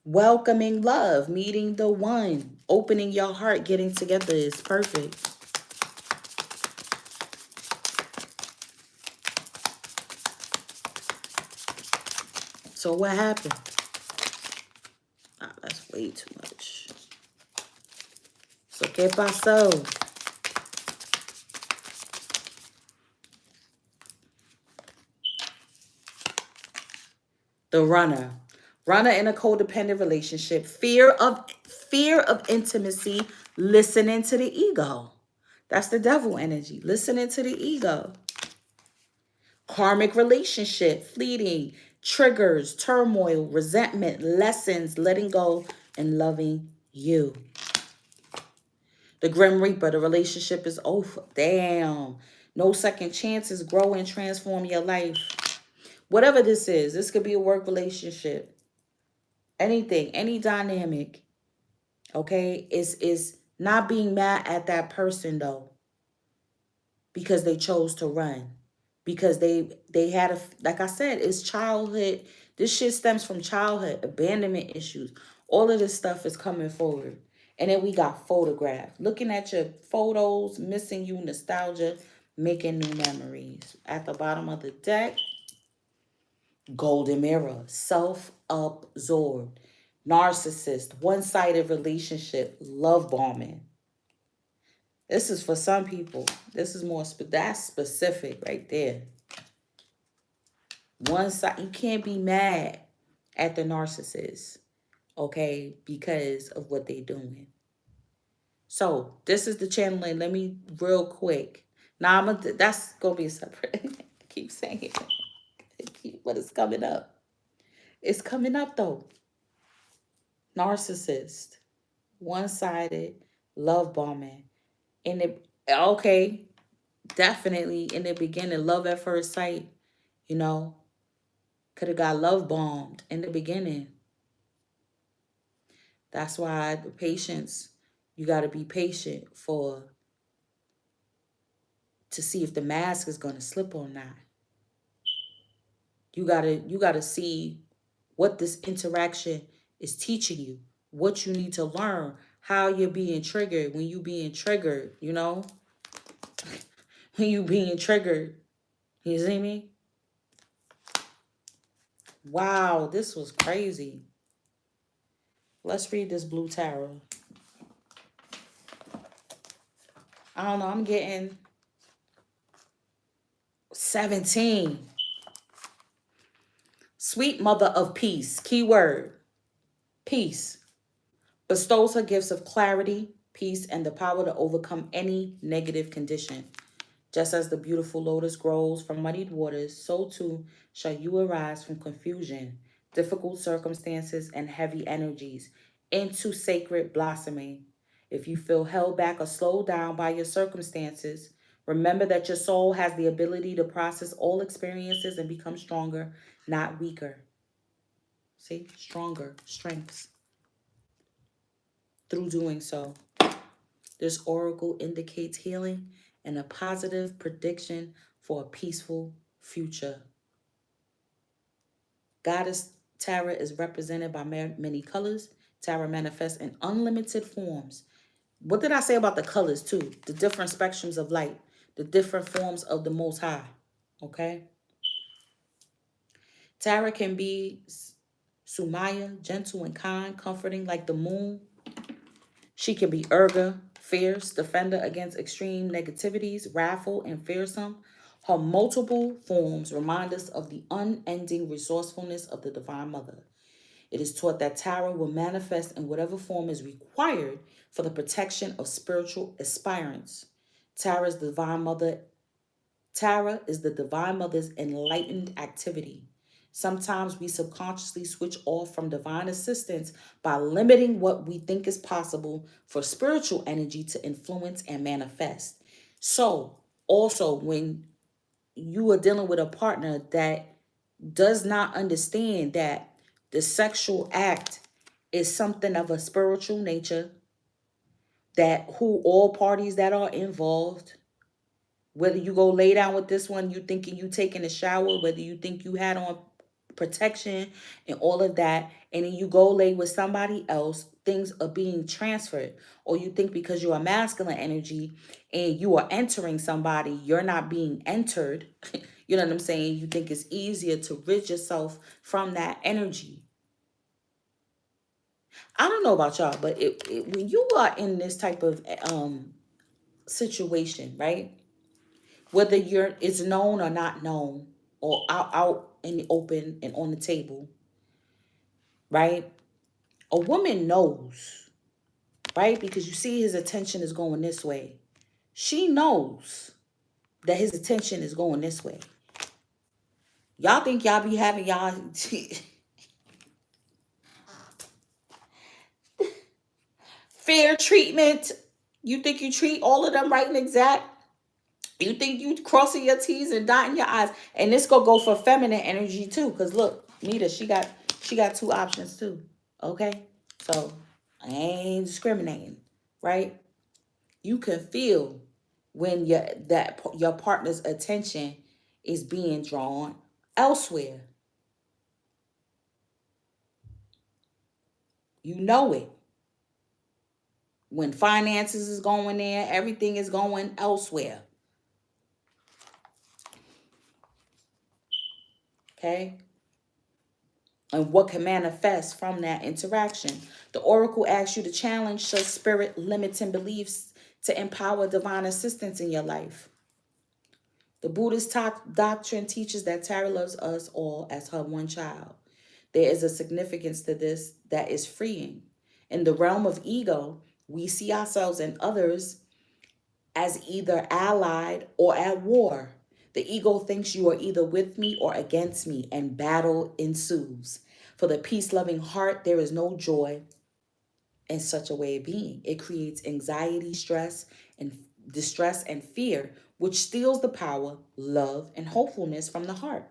Welcoming love. Meeting the one. Opening your heart. Getting together is perfect. So what happened? Ah, that's way too much. So, ¿qué pasó? The runner. Runner in a codependent relationship. Fear of intimacy. Listening to the ego. That's the devil energy. Listening to the ego. Karmic relationship. Fleeting. Triggers. Turmoil. Resentment. Lessons. Letting go. And loving you. The Grim Reaper. The relationship is over. Damn. No second chances. Grow and transform your life. Whatever this is. This could be a work relationship. Anything. Any dynamic. Okay? Is not being mad at that person, though. Because they chose to run. Because they had like I said, it's childhood. This shit stems from childhood. Abandonment issues. All of this stuff is coming forward. And then we got photographed. Looking at your photos, missing you, nostalgia, making new memories. At the bottom of the deck, golden mirror, self-absorbed, narcissist, one-sided relationship, love bombing. This is for some people. This is more, that's specific right there. One side, you can't be mad at the narcissist, okay, because of what they're doing. So this is the channeling. Let me real quick. Now that's gonna be a separate. I keep saying it, but it's coming up. It's coming up though. Narcissist, one-sided, love bombing, and it okay, definitely in the beginning, love at first sight. Could have got love bombed in the beginning. That's why the patience. You got to be patient to see if the mask is going to slip or not. You gotta see what this interaction is teaching you, what you need to learn, how you're being triggered when you being triggered, when you being triggered. You see me? Wow, this was crazy. Let's read this blue tarot. I don't know, I'm getting 17. Sweet mother of peace. Keyword. Peace. Bestows her gifts of clarity, peace, and the power to overcome any negative condition. Just as the beautiful lotus grows from muddied waters, so too shall you arise from confusion, difficult circumstances, and heavy energies into sacred blossoming. If you feel held back or slowed down by your circumstances, remember that your soul has the ability to process all experiences and become stronger, not weaker. See, stronger, strengths through doing so. This oracle indicates healing and a positive prediction for a peaceful future. Goddess Tara is represented by many colors. Tara manifests in unlimited forms. What did I say about the colors too? The different spectrums of light, the different forms of the Most High. Okay? Tara can be Sumaya, gentle and kind, comforting like the moon. She can be Urga, fierce, defender against extreme negativities, wrathful and fearsome. Her multiple forms remind us of the unending resourcefulness of the Divine Mother. It is taught that Tara will manifest in whatever form is required for the protection of spiritual aspirants. Tara's Divine Mother Tara is the Divine Mother's enlightened activity. Sometimes we subconsciously switch off from divine assistance by limiting what we think is possible for spiritual energy to influence and manifest. So, also, when you are dealing with a partner that does not understand that the sexual act is something of a spiritual nature, that who all parties that are involved, whether you go lay down with this one, you thinking you taking a shower, whether you think you had on protection and all of that, and then you go lay with somebody else, things are being transferred. Or you think because you're a masculine energy and you are entering somebody, you're not being entered. You know what I'm saying? You think it's easier to rid yourself from that energy. I don't know about y'all, but when you are in this type of situation, right? Whether you're it's known or not known, or out in the open and on the table, right? A woman knows, right? Because you see his attention is going this way. She knows that his attention is going this way. Y'all think y'all be having y'all fair treatment. You think you treat all of them right and exact. You think you crossing your T's and dotting your I's. And this go for feminine energy too. Cause look, Nita, she got two options too. Okay? So I ain't discriminating, right? You can feel when your partner's attention is being drawn elsewhere. You know it. When finances is going there, everything is going elsewhere. Okay? And what can manifest from that interaction. The oracle asks you to challenge your spirit limiting beliefs to empower divine assistance in your life. The Buddhist doctrine teaches that Tara loves us all as her one child. There is a significance to this that is freeing. In the realm of ego, we see ourselves and others as either allied or at war. The ego thinks you are either with me or against me, and battle ensues. For the peace loving heart, there is no joy in such a way of being. It creates anxiety, stress, and distress and fear, which steals the power, love, and hopefulness from the heart.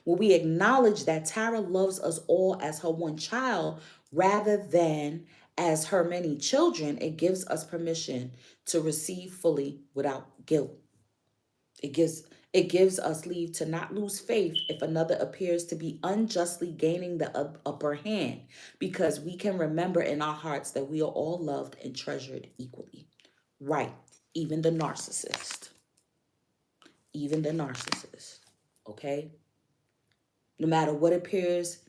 When we acknowledge that Tara loves us all as her one child rather than as her many children, it gives us permission to receive fully without guilt. It gives us leave to not lose faith if another appears to be unjustly gaining the upper hand, because we can remember in our hearts that we are all loved and treasured equally. Right, even the narcissist. Even the narcissist. Okay? No matter what appears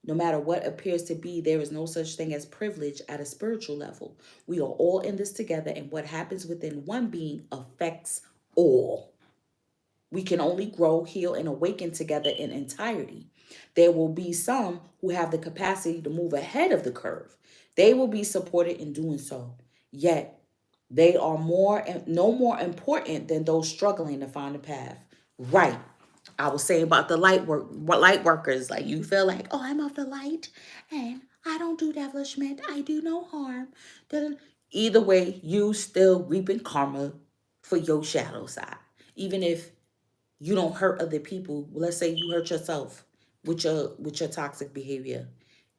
No matter what appears to be, there is no such thing as privilege at a spiritual level. We are all in this together, and what happens within one being affects all. We can only grow, heal, and awaken together in entirety. There will be some who have the capacity to move ahead of the curve. They will be supported in doing so. Yet, They are no more important than those struggling to find a path. Right. I was saying about the light workers. Like, you feel like, oh, I'm of the light and I don't do devilishment. I do no harm. Either way, you still reaping karma for your shadow side. Even if you don't hurt other people. Let's say you hurt yourself with your toxic behavior.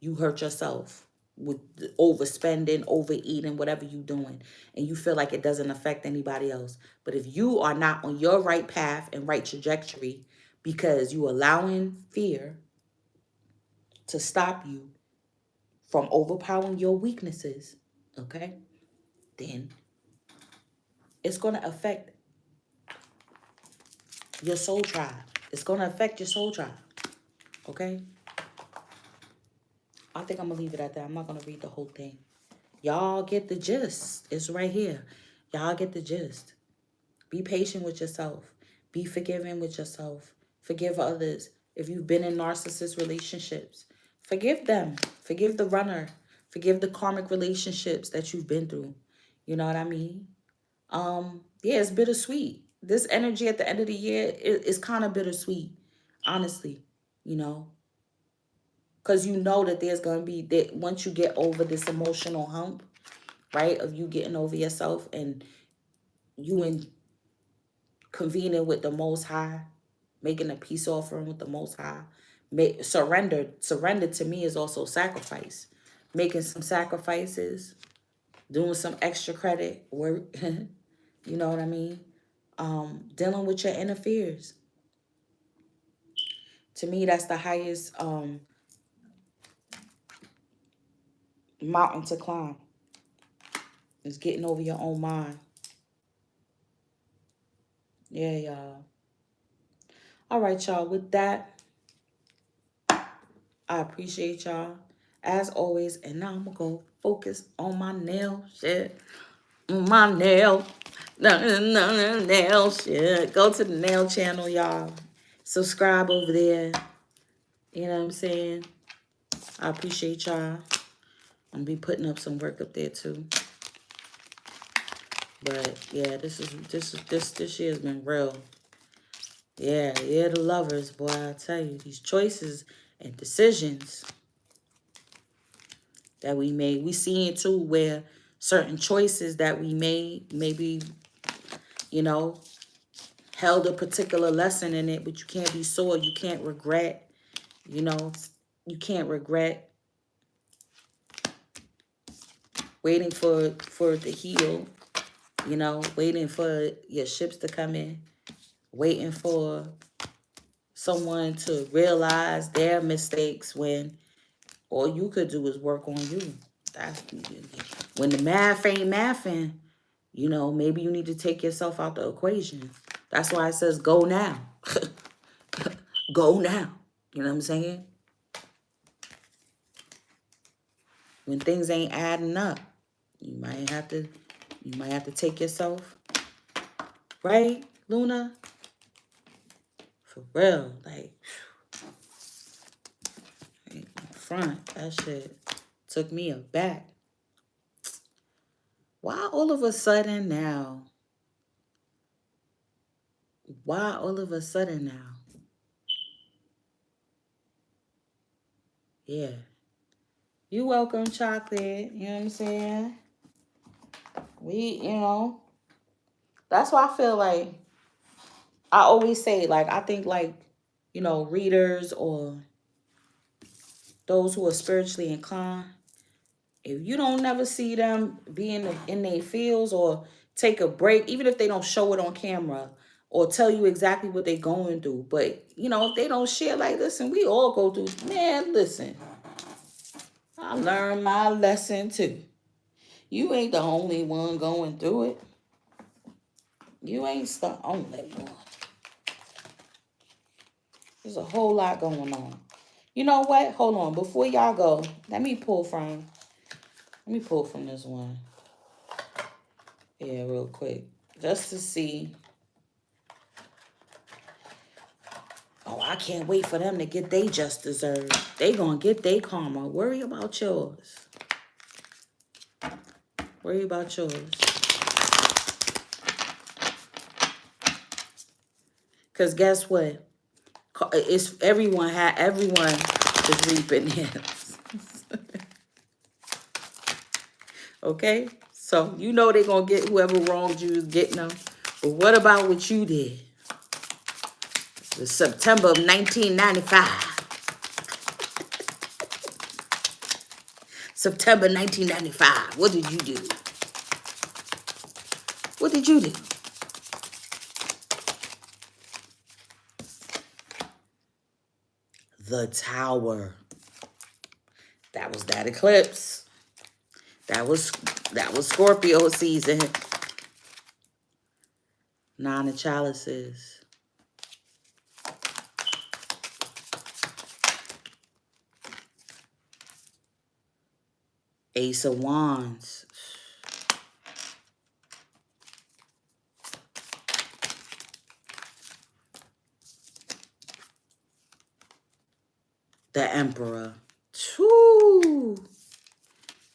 You hurt yourself with overspending, overeating, whatever you doing, and you feel like it doesn't affect anybody else. But if you are not on your right path and right trajectory because you allowing fear to stop you from overpowering your weaknesses, okay, then it's going to affect your soul tribe. It's going to affect your soul tribe, okay? I think I'm going to leave it at that. I'm not going to read the whole thing. Y'all get the gist. It's right here. Y'all get the gist. Be patient with yourself. Be forgiving with yourself. Forgive others. If you've been in narcissist relationships, forgive them. Forgive the runner. Forgive the karmic relationships that you've been through. You know what I mean? Yeah, it's bittersweet. This energy at the end of the year is kind of bittersweet, honestly, you know. Because you know that there's going to be, that once you get over this emotional hump, right, of you getting over yourself and you in convening with the Most High, making a peace offering with the Most High, surrender to me is also sacrifice. Making some sacrifices, doing some extra credit work, you know what I mean? Dealing with your inner fears. To me, that's the highest mountain to climb. Is getting over your own mind. Yeah, y'all. All right, y'all. With that, I appreciate y'all as always. And now I'm going to go focus on my nail shit. My nail. Nail shit. Go to the nail channel, y'all. Subscribe over there. You know what I'm saying? I appreciate y'all. I'm going to be putting up some work up there too. But yeah, this year has been real. Yeah, the lovers, boy, I tell you, these choices and decisions that we made. We see it too, where certain choices that we made, maybe, you know, held a particular lesson in it, but you can't be sore. You can't regret, you know, you can't regret waiting for it to heal, you know, waiting for your ships to come in, waiting for someone to realize their mistakes when all you could do is work on you. That's when the math ain't mathing, you know, maybe you need to take yourself out the equation. That's why it says go now. Go now. You know what I'm saying? When things ain't adding up, you might have to take yourself, right, Luna? For real, like front, that shit took me aback. Why all of a sudden now? Why all of a sudden now? Yeah. You welcome, chocolate. You know what I'm saying? You know, that's why I feel like, I always say, like, I think, like, you know, readers or those who are spiritually inclined, if you don't never see them be in their fields or take a break, even if they don't show it on camera or tell you exactly what they're going through, but, you know, if they don't share, like, listen, we all go through, man, listen, I learned my lesson too. You ain't the only one going through it. You ain't the only one. There's a whole lot going on. You know what? Hold on. Before y'all go, let me pull from this one. Yeah, real quick. Just to see. Oh, I can't wait for them to get they just deserved. They gonna get their karma. Worry about yours. Worry about yours. Because guess what? It's everyone is reaping it. Okay? So you know they're gonna get whoever wronged you is getting them. But what about what you did? The September of 1995. September 1995. What did you do? What did you do? The Tower. That was that eclipse. That was Scorpio season. Nine of Chalices. Ace of Wands. The Emperor. Whew.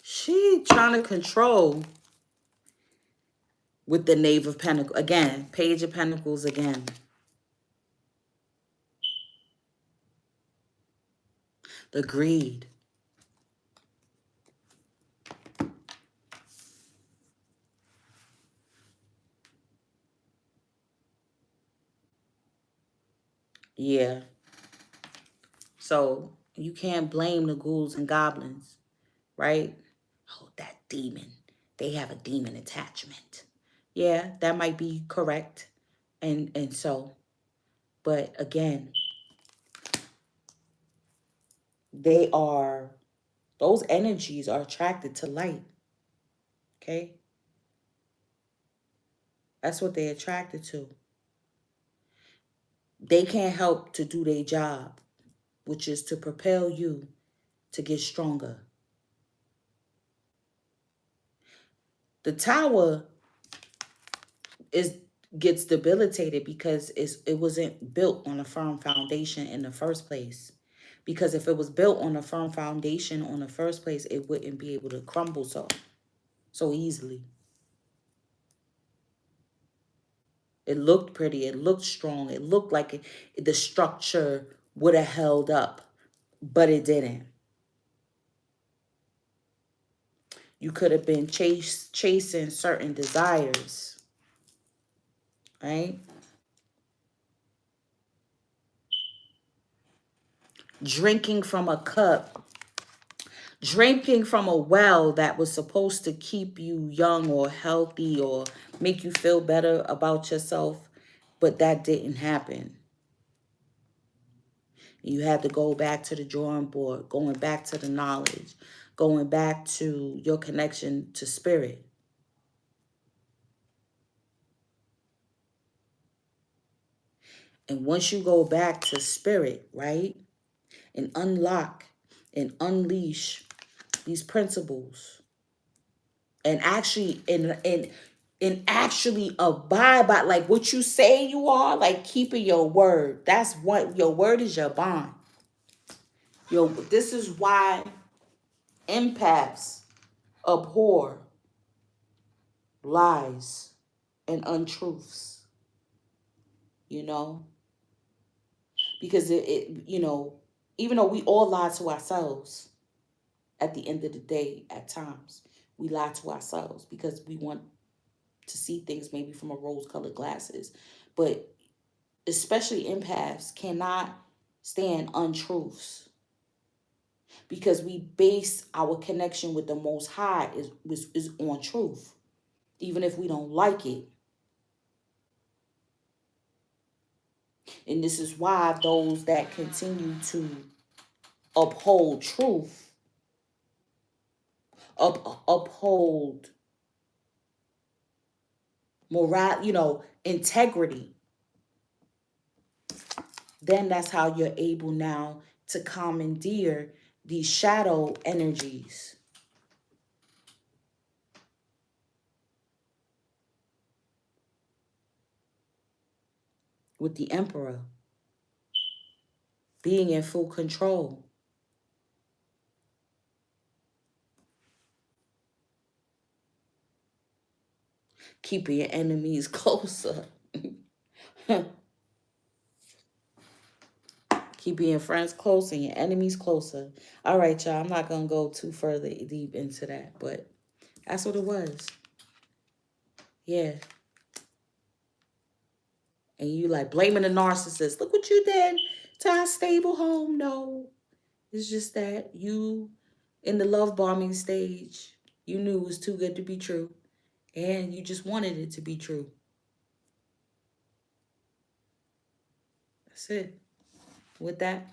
She trying to control with the Knave of Pentacles. Again, Page of Pentacles again. The Greed. Yeah. So you can't blame the ghouls and goblins, right? Oh, that demon. They have a demon attachment. Yeah, that might be correct. And so, but again, those energies are attracted to light. Okay? That's what they're attracted to. They can't help to do their job, which is to propel you to get stronger. The Tower gets debilitated because it wasn't built on a firm foundation in the first place. Because if it was built on a firm foundation on the first place, it wouldn't be able to crumble so easily. It looked pretty. It looked strong. It looked like the structure would have held up, but it didn't. You could have been chasing certain desires, right? Drinking from a cup, drinking from a well that was supposed to keep you young or healthy or make you feel better about yourself, but that didn't happen. You had to go back to the drawing board, going back to the knowledge, going back to your connection to spirit. And once you go back to spirit, right, and unlock and unleash these principles and actually abide by like what you say you are, like keeping your word. That's what your word is, your bond. This is why empaths abhor lies and untruths, because even though we all lie to ourselves at the end of the day, at times we lie to ourselves because we want to see things maybe from a rose-colored glasses. But especially empaths cannot stand untruths because we base our connection with the Most High is on truth, even if we don't like it. And this is why those that continue to uphold truth, uphold moral, integrity, then that's how you're able now to commandeer these shadow energies. With the Emperor being in full control. Keeping your enemies closer. Keep being friends close and your enemies closer. All right, y'all. I'm not going to go too further deep into that, but that's what it was. Yeah. And you like blaming the narcissist. Look what you did to our stable home. No. It's just that you, in the love bombing stage, you knew it was too good to be true. And you just wanted it to be true. That's it. With that,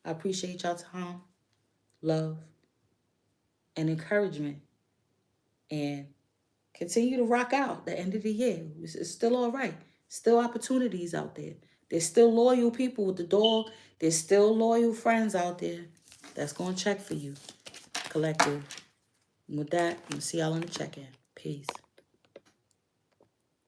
I appreciate y'all time, love, and encouragement. And continue to rock out the end of the year. It's still all right. Still opportunities out there. There's still loyal people with the dog. There's still loyal friends out there that's going to check for you, collective. And with that, I'm going to see y'all in the check-in. Peace.